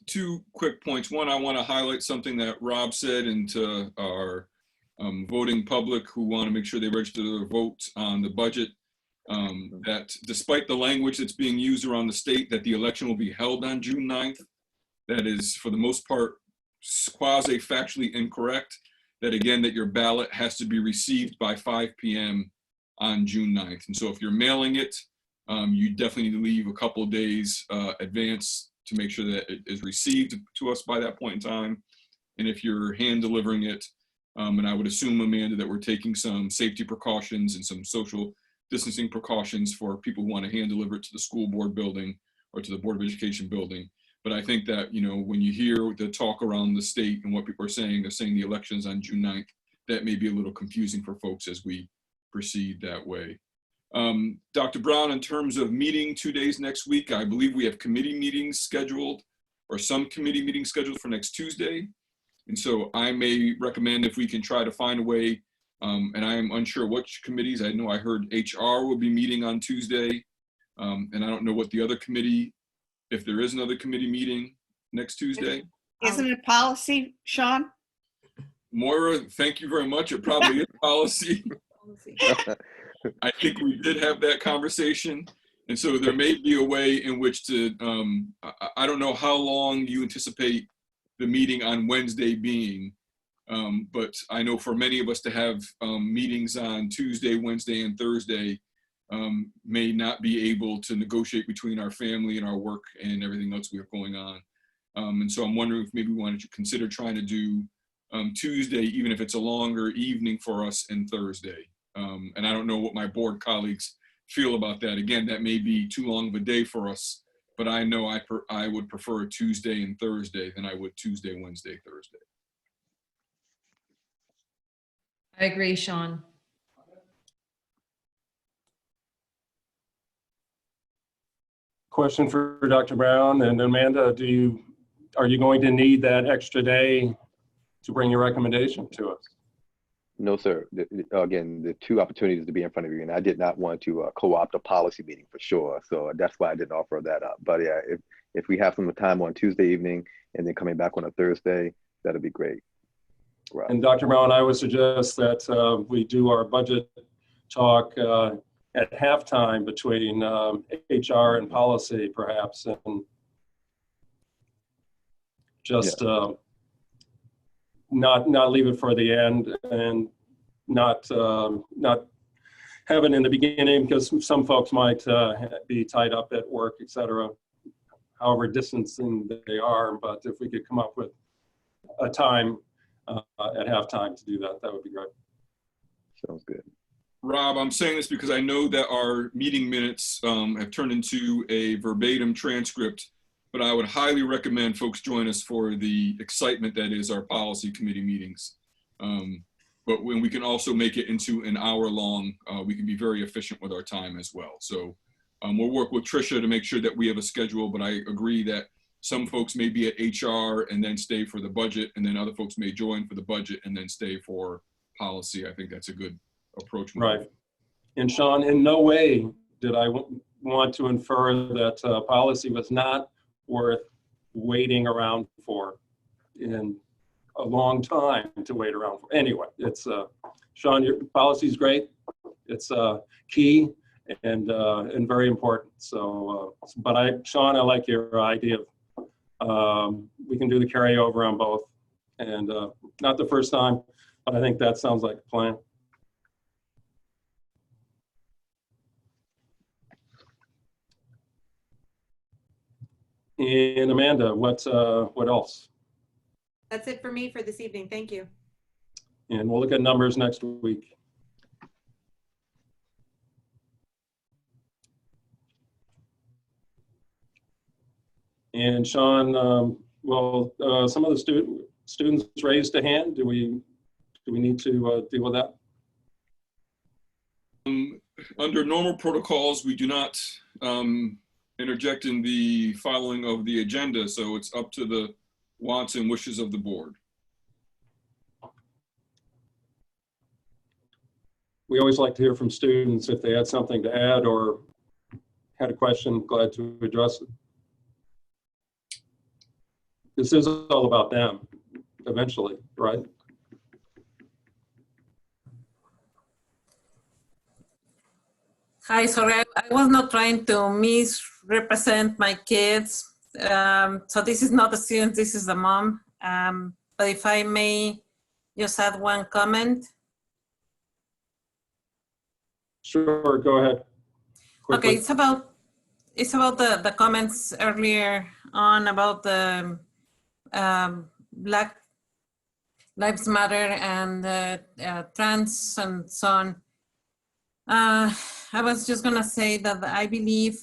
A: Two quick points. One, I want to highlight something that Rob said, and to our voting public who want to make sure they register their votes on the budget, that despite the language that's being used around the state that the election will be held on June 9th, that is for the most part quasi-factually incorrect. That again, that your ballot has to be received by 5 p.m. on June 9th. And so if you're mailing it, you definitely need to leave a couple of days advance to make sure that it is received to us by that point in time. And if you're hand delivering it, and I would assume, Amanda, that we're taking some safety precautions and some social distancing precautions for people who want to hand deliver it to the school board building or to the Board of Education building. But I think that, you know, when you hear the talk around the state and what people are saying, they're saying the election's on June 9th, that may be a little confusing for folks as we proceed that way. Dr. Brown, in terms of meeting 2 days next week, I believe we have committee meetings scheduled, or some committee meetings scheduled for next Tuesday. And so I may recommend if we can try to find a way, and I am unsure which committees. I know I heard HR will be meeting on Tuesday, and I don't know what the other committee, if there is another committee meeting next Tuesday.
R: Isn't it policy, Sean?
A: Moira, thank you very much. It probably is policy. I think we did have that conversation. And so there may be a way in which to, I don't know how long you anticipate the meeting on Wednesday being, but I know for many of us to have meetings on Tuesday, Wednesday, and Thursday may not be able to negotiate between our family and our work and everything else we have going on. And so I'm wondering if maybe we wanted to consider trying to do Tuesday, even if it's a longer evening for us, and Thursday. And I don't know what my board colleagues feel about that. Again, that may be too long of a day for us, but I know I would prefer Tuesday and Thursday than I would Tuesday, Wednesday, Thursday.
S: I agree, Sean.
B: Question for Dr. Brown and Amanda, are you going to need that extra day to bring your recommendation to us?
M: No, sir. Again, the 2 opportunities to be in front of you, and I did not want to co-opt a policy meeting for sure. So that's why I didn't offer that up. But yeah, if we have some time on Tuesday evening and then coming back on a Thursday, that'd be great. Right.
B: And Dr. Brown, I would suggest that we do our budget talk at halftime between HR and policy, perhaps, and just not leave it for the end, and not have it in the beginning, because some folks might be tied up at work, etc. However distancing they are, but if we could come up with a time at halftime to do that, that would be great.
M: Sounds good.
A: Rob, I'm saying this because I know that our meeting minutes have turned into a verbatim transcript, but I would highly recommend folks join us for the excitement that is our policy committee meetings. But when we can also make it into an hour long, we can be very efficient with our time as well. So we'll work with Tricia to make sure that we have a schedule, but I agree that some folks may be at HR and then stay for the budget, and then other folks may join for the budget and then stay for policy. I think that's a good approach.
B: Right. And Sean, in no way did I want to infer that policy was not worth waiting around for in a long time to wait around for. Anyway, it's Sean, your policy is great. It's key, and very important. So, but Sean, I like your idea of we can do the carryover on both, and not the first time, but I think that sounds like a plan. And Amanda, what else?
Q: That's it for me for this evening. Thank you.
B: And we'll look at numbers next week. And Sean, well, some of the students raised a hand. Do we need to deal with that?
A: Under normal protocols, we do not interject in the following of the agenda, so it's up to the wants and wishes of the board.
B: We always like to hear from students if they had something to add or had a question. Glad to address it. This is all about them eventually, right?
T: Hi, sorry, I was not trying to misrepresent my kids. So this is not a student, this is the mom. But if I may just add one comment.
B: Sure, go ahead. Quickly.
T: Okay, it's about the comments earlier on about the Black Lives Matter and trans and so on. I was just gonna say that I believe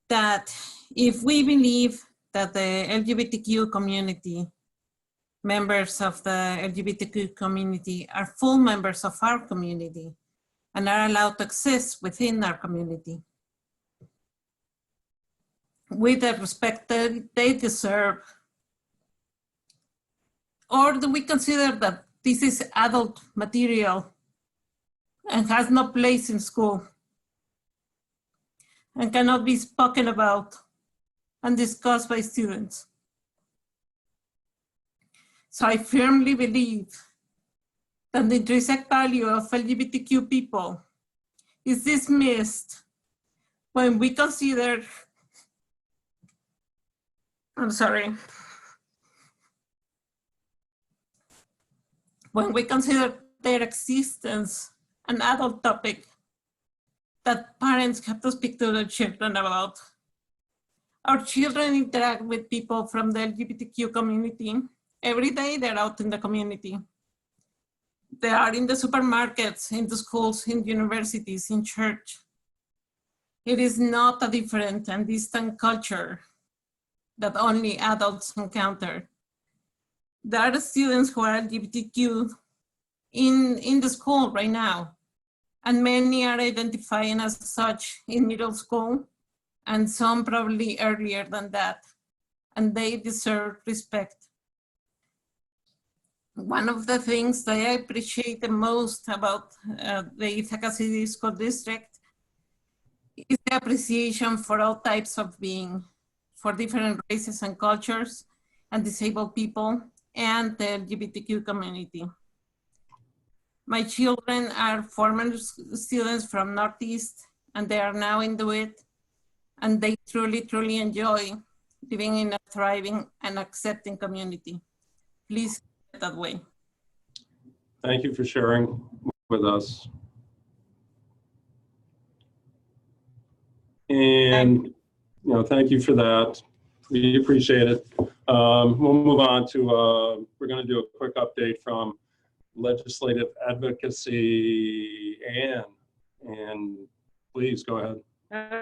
T: that if we believe that the LGBTQ community, members of the LGBTQ community are full members of our community and are allowed to exist within our community with the respect that they deserve, or do we consider that this is adult material and has no place in school and cannot be spoken about and discussed by students? So I firmly believe that the intrinsic value of LGBTQ people is dismissed when we consider, when we consider their existence an adult topic that parents have to speak to their children about. Our children interact with people from the LGBTQ community. Every day they're out in the community. They are in the supermarkets, in the schools, in universities, in church. It is not a different and distant culture that only adults encounter. There are students who are LGBTQ in the school right now, and many are identifying as such in middle school, and some probably earlier than that, and they deserve respect. One of the things that I appreciate the most about the Ithaca City School District is the appreciation for all types of being, for different races and cultures, and disabled people, and the LGBTQ community. My children are former students from Northeast, and they are now in DeWitt, and they truly, truly enjoy living in a thriving and accepting community. Please keep it that way.
B: Thank you for sharing with us. And thank you for that. We appreciate it. We'll move on to, we're going to do a quick update from legislative advocacy. And please go ahead.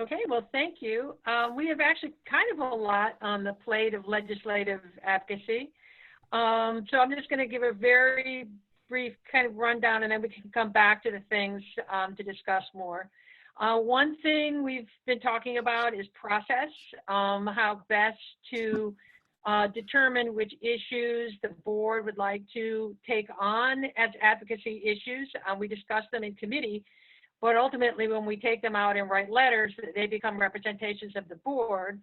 L: Okay, well, thank you. We have actually kind of a lot on the plate of legislative advocacy. So I'm just going to give a very brief kind of rundown, and then we can come back to the things to discuss more. One thing we've been talking about is process, how best to determine which issues the board would like to take on as advocacy issues. We discussed them in committee, but ultimately when we take them out and write letters, they become representations of the board.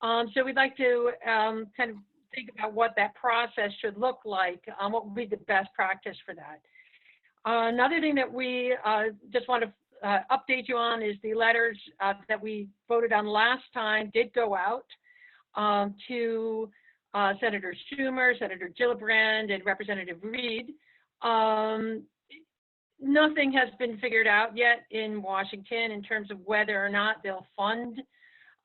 L: So we'd like to kind of think about what that process should look like, what would be the best practice for that. Another thing that we just want to update you on is the letters that we voted on last time did go out to Senator Schumer, Senator Gillibrand, and Representative Reed. Nothing has been figured out yet in Washington in terms of whether or not they'll fund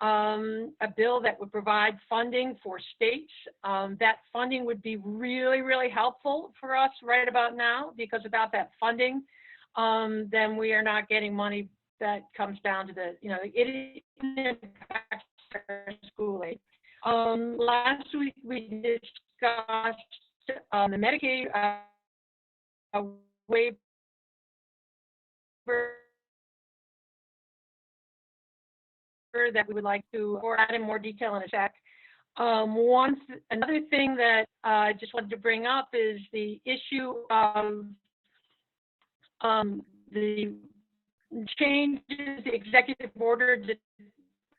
L: a bill that would provide funding for states. That funding would be really, really helpful for us right about now, because without that funding, then we are not getting money that comes down to the, it impacts our school aid. Last week we discussed the Medicaid waiver that we would like to or add in more detail in a sec. Another thing that I just wanted to bring up is the issue of the changes, the executive order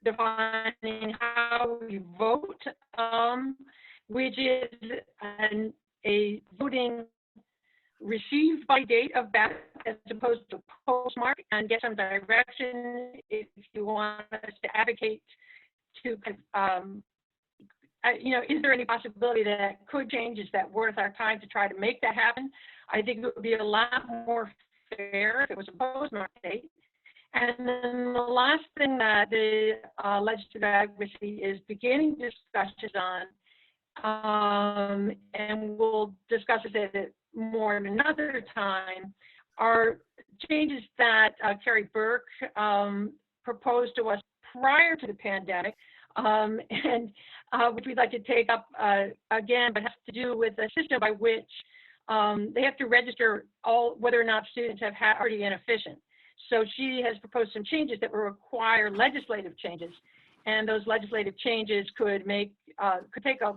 L: defining how we vote, which is a voting received by date of ballot as opposed to postmark, and get some direction if you want us to advocate to, is there any possibility that could change? Is that worth our time to try to make that happen? I think it would be a lot more fair if it was a postmark date. And then the last thing that the legislative advocacy is beginning discussions on, and we'll discuss it more at another time, are changes that Carrie Burke proposed to us prior to the pandemic, and which we'd like to take up again, but has to do with a system by which they have to register whether or not students have had already inefficient. So she has proposed some changes that will require legislative changes, and those legislative changes could take a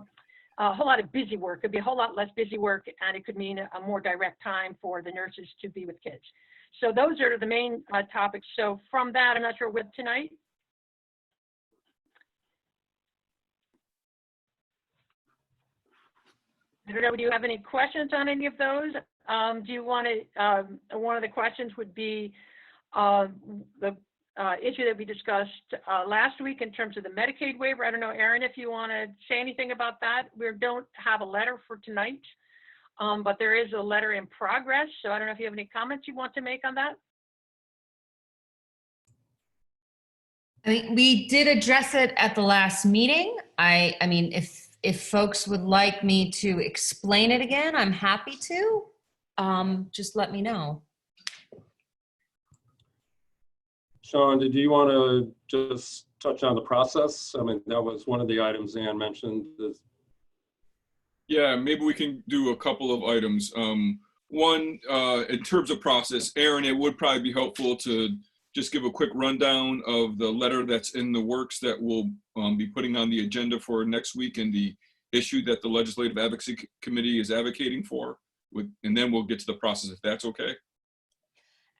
L: whole lot of busy work. Could be a whole lot less busy work, and it could mean a more direct time for the nurses to be with kids. So those are the main topics. So from that, I'm not sure what tonight. I don't know, do you have any questions on any of those? Do you want to, one of the questions would be the issue that we discussed last week in terms of the Medicaid waiver. I don't know, Erin, if you want to say anything about that. We don't have a letter for tonight, but there is a letter in progress. So I don't know if you have any comments you want to make on that.
S: I mean, we did address it at the last meeting. I mean, if folks would like me to explain it again, I'm happy to. Just let me know.
B: Sean, did you want to just touch on the process? I mean, that was one of the items Ann mentioned.
A: Yeah, maybe we can do a couple of items. One, in terms of process, Erin, it would probably be helpful to just give a quick rundown of the letter that's in the works that we'll be putting on the agenda for next week, and the issue that the Legislative Advocacy Committee is advocating for, and then we'll get to the process if that's okay.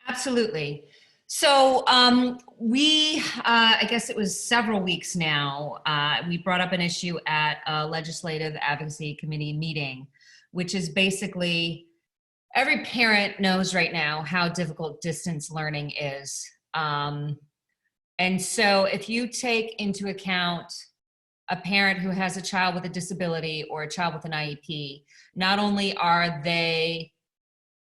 S: Absolutely. So I guess it was several weeks now, we brought up an issue at a Legislative Advocacy Committee meeting, which is basically every parent knows right now how difficult distance learning is. And so if you take into account a parent who has a child with a disability or a child with an IEP, not only are they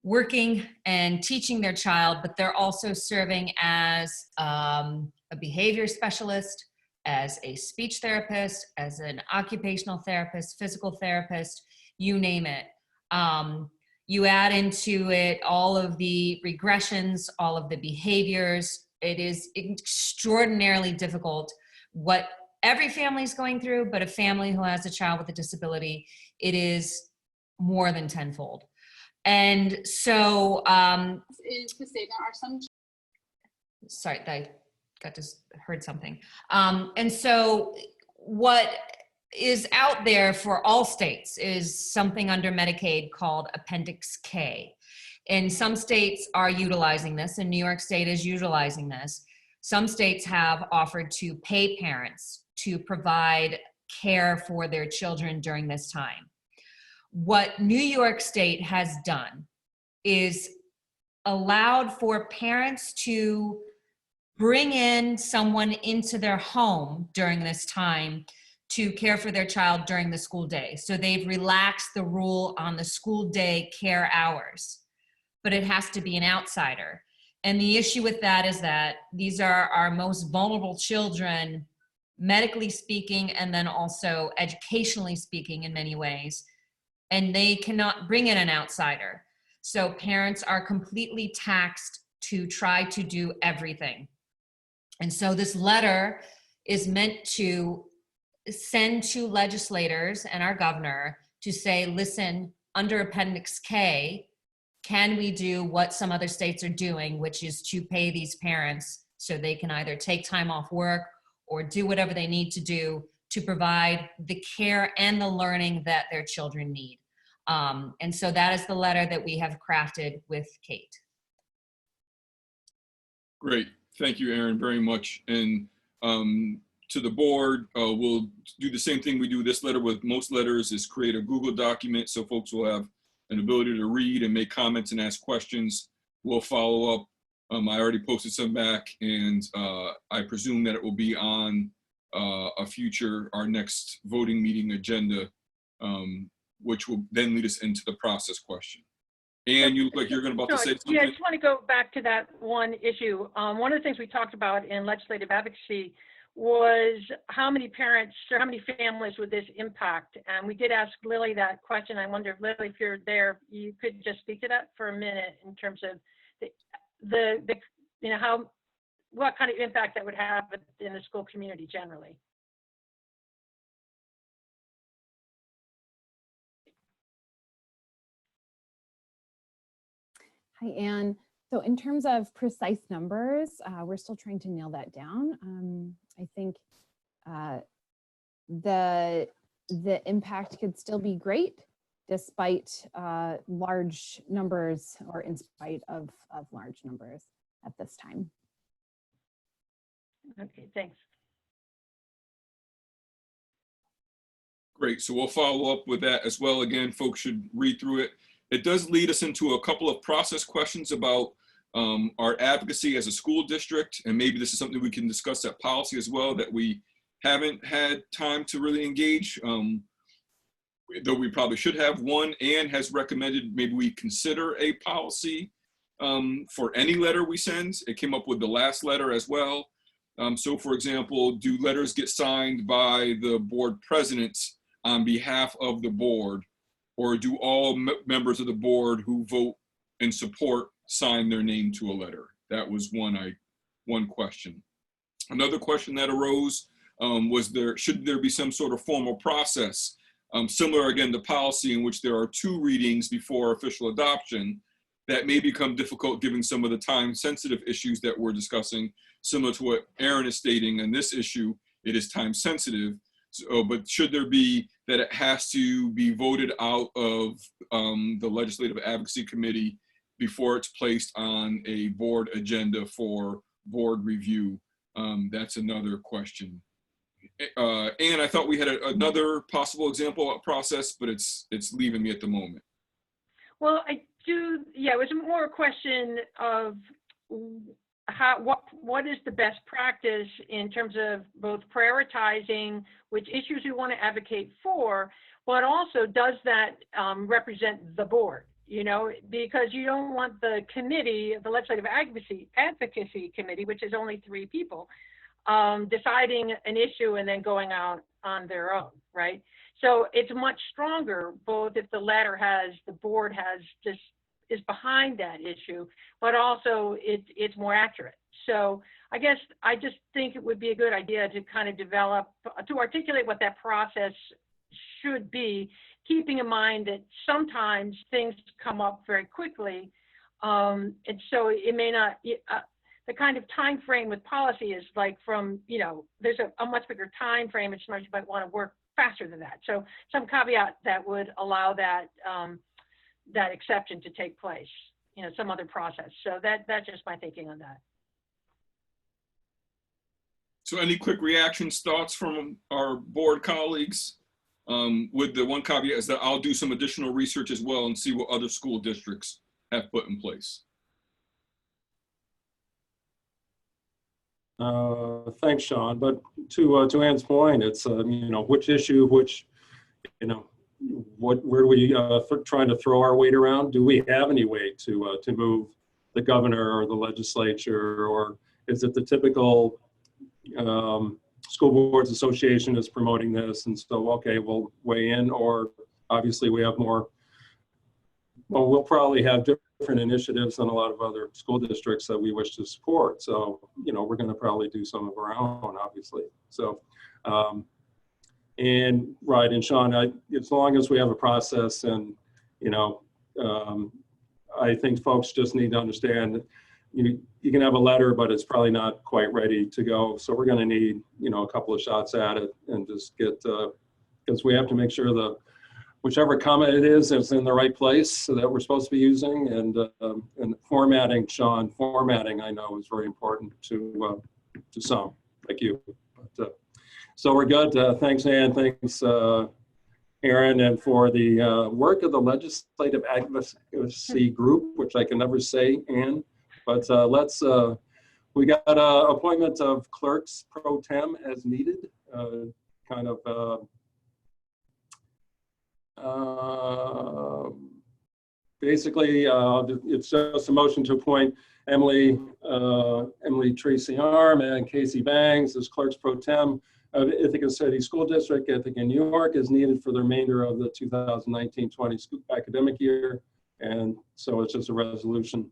S: working and teaching their child, but they're also serving as a behavior specialist, as a speech therapist, as an occupational therapist, physical therapist, you name it. You add into it all of the regressions, all of the behaviors. It is extraordinarily difficult what every family is going through, but a family who has a child with a disability, it is more than tenfold. And so,
U: is to say there are some.
S: Sorry, I heard something. And so what is out there for all states is something under Medicaid called Appendix K. And some states are utilizing this, and New York State is utilizing this. Some states have offered to pay parents to provide care for their children during this time. What New York State has done is allowed for parents to bring in someone into their home during this time to care for their child during the school day. So they've relaxed the rule on the school day care hours, but it has to be an outsider. And the issue with that is that these are our most vulnerable children, medically speaking, and then also educationally speaking in many ways. And they cannot bring in an outsider. So parents are completely taxed to try to do everything. And so this letter is meant to send to legislators and our governor to say, listen, under Appendix K, can we do what some other states are doing, which is to pay these parents so they can either take time off work or do whatever they need to do to provide the care and the learning that their children need. And so that is the letter that we have crafted with Kate.
A: Great. Thank you, Erin, very much. And to the board, we'll do the same thing we do this letter with most letters, is create a Google document so folks will have an ability to read and make comments and ask questions. We'll follow up. I already posted some back, and I presume that it will be on our next voting meeting agenda, which will then lead us into the process question. And you look like you're about to say something.
L: Yeah, I just want to go back to that one issue. One of the things we talked about in legislative advocacy was how many parents or how many families would this impact? And we did ask Lily that question. I wonder if Lily, if you're there, you could just speak to that for a minute in terms of the you know, what kind of impact that would have in the school community generally.
C: Hi, Anne. So in terms of precise numbers, we're still trying to nail that down. I think the impact could still be great despite large numbers, or in spite of large numbers at this time.
L: Okay, thanks.
A: Great, so we'll follow up with that as well. Again, folks should read through it. It does lead us into a couple of process questions about our advocacy as a school district, and maybe this is something we can discuss at policy as well that we haven't had time to really engage, though we probably should have. One, Anne has recommended maybe we consider a policy for any letter we send. It came up with the last letter as well. So for example, do letters get signed by the board presidents on behalf of the board, or do all members of the board who vote in support sign their name to a letter? That was one question. Another question that arose was should there be some sort of formal process, similar again to policy, in which there are 2 readings before official adoption, that may become difficult given some of the time sensitive issues that we're discussing, similar to what Erin is stating on this issue. It is time sensitive. So, but should there be that it has to be voted out of the Legislative Advocacy Committee before it's placed on a board agenda for board review? That's another question. And I thought we had another possible example of process, but it's leaving me at the moment.
L: Well, I do, yeah, it was more a question of what is the best practice in terms of both prioritizing which issues we want to advocate for, but also does that represent the board, you know, because you don't want the committee, the Legislative Advocacy Committee, which is only 3 people, deciding an issue and then going out on their own, right? So it's much stronger, both if the board has just is behind that issue, but also it's more accurate. So I guess I just think it would be a good idea to kind of to articulate what that process should be, keeping in mind that sometimes things come up very quickly. And so it may not, the kind of time frame with policy is like from, you know, there's a much bigger time frame, and sometimes you might want to work faster than that. So some caveat that would allow that that exception to take place, you know, some other process. So that's just my thinking on that.
A: So any quick reactions, thoughts from our board colleagues? With the one caveat is that I'll do some additional research as well and see what other school districts have put in place.
B: Thanks, Sean. But to Ann's point, it's which issue, which where do we trying to throw our weight around? Do we have any way to move the governor or the legislature, or is it the typical school boards association is promoting this, and so okay, we'll weigh in, or obviously we have more. Well, we'll probably have different initiatives than a lot of other school districts that we wish to support. So, we're going to probably do some of our own, obviously. So, and right, and Sean, as long as we have a process, and I think folks just need to understand that you can have a letter, but it's probably not quite ready to go. So we're going to need a couple of shots at it, and just get because we have to make sure the whichever comment it is in the right place that we're supposed to be using, and formatting, Sean, formatting I know is very important to some, like you. But, so we're good. Thanks, Ann. Thanks, Aaron, and for the work of the Legislative Advocacy Group, which I can never say, Ann. But we got appointment of clerks pro tem as needed, basically, it's just a motion to appoint Emily Tracy Arm and Casey Bangs as clerks pro tem of Ithaca City School District, Ithaca, New York, is needed for the remainder of the 2019-20 academic year. And so it's just a resolution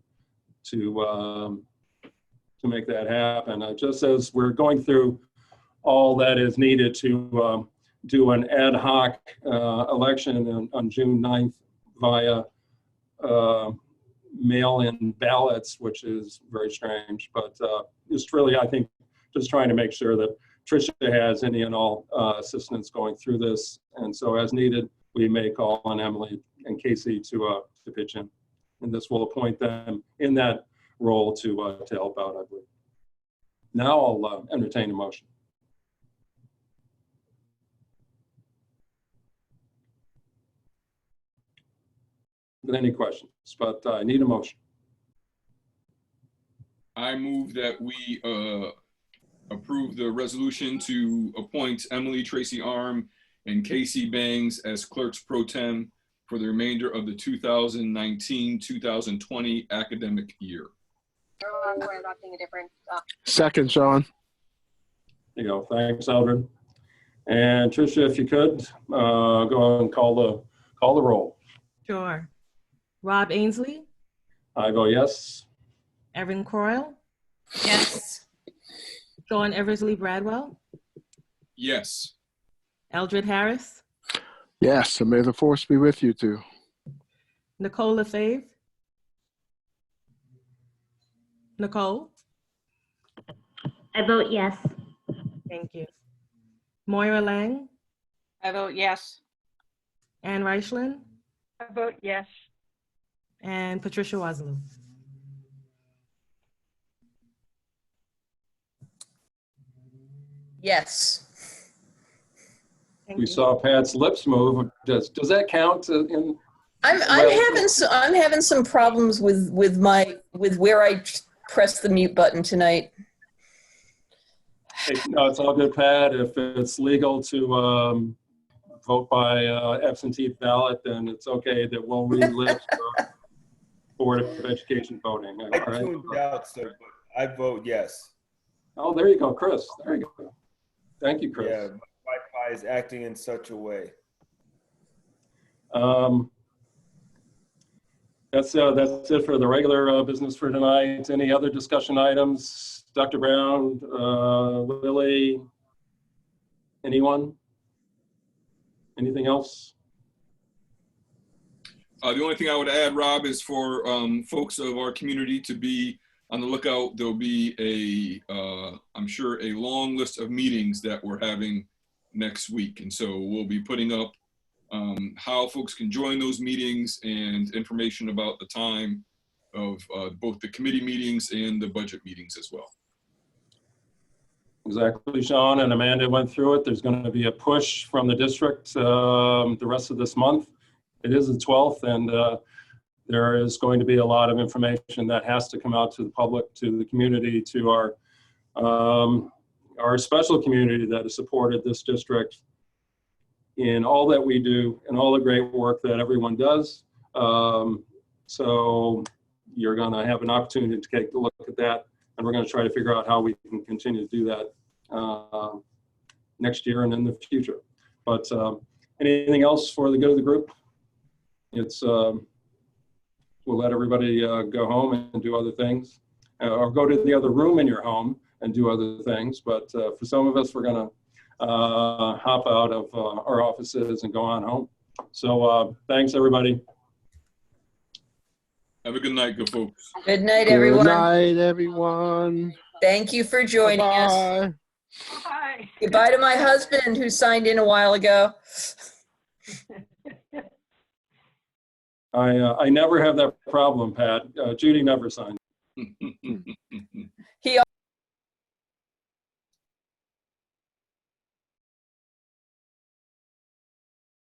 B: to make that happen. Just as we're going through all that is needed to do an ad hoc election on June 9th via mail-in ballots, which is very strange, but just really, I think, just trying to make sure that Tricia has any and all assistance going through this. And so as needed, we may call on Emily and Casey to pitch in. And this will appoint them in that role to help out, I believe. Now I'll entertain a motion. With any questions, but I need a motion.
A: I move that we approve the resolution to appoint Emily Tracy Arm and Casey Bangs as clerks pro tem for the remainder of the 2019-2020 academic year.
I: Second, Sean.
B: There you go. Thanks, Eldred. And Tricia, if you could go and call the roll.
K: Sure. Rob Ainsley,
B: I go yes.
K: Evan Croyle,
S: Yes.
K: Sean Eversley Bradwell,
A: Yes.
K: Eldred Harris,
I: Yes, and may the force be with you too.
K: Nicole Lefebvre, Nicole,
D: I vote yes.
K: thank you. Moira Lang,
R: I vote yes.
K: Ann Reichlin,
L: I vote yes.
K: and Patricia Wazaloo.
V: Yes.
B: We saw Pat's lips move. Does that count in?
V: I'm having some problems with where I press the mute button tonight.
B: No, it's all good, Pat. If it's legal to vote by absentee ballot, then it's okay. That we'll read lips for Board of Education voting.
J: I tuned out, so I vote yes.
B: Oh, there you go, Chris. There you go. Thank you, Chris.
J: Yeah, my Wi-Fi is acting in such a way.
B: That's it for the regular business for tonight. Any other discussion items? Dr. Brown, Lily, anyone? Anything else?
A: The only thing I would add, Rob, is for folks of our community to be on the lookout. There'll be I'm sure, a long list of meetings that we're having next week. And so we'll be putting up how folks can join those meetings and information about the time of both the committee meetings and the budget meetings as well.
B: Exactly, Sean, and Amanda went through it. There's going to be a push from the district the rest of this month. It is the 12th, and there is going to be a lot of information that has to come out to the public, to the community, to our our special community that has supported this district in all that we do and all the great work that everyone does. So you're going to have an opportunity to take a look at that, and we're going to try to figure out how we can continue to do that next year and in the future. But anything else for the good of the group? It's we'll let everybody go home and do other things, or go to the other room in your home and do other things. But for some of us, we're going to hop out of our offices and go on home. So thanks, everybody.
A: Have a good night, good folks.
V: Good night, everyone.
I: Good night, everyone.
V: Thank you for joining us.
I: Bye.
L: Bye.
V: Goodbye to my husband who signed in a while ago.
B: I never have that problem, Pat. Judy never signs.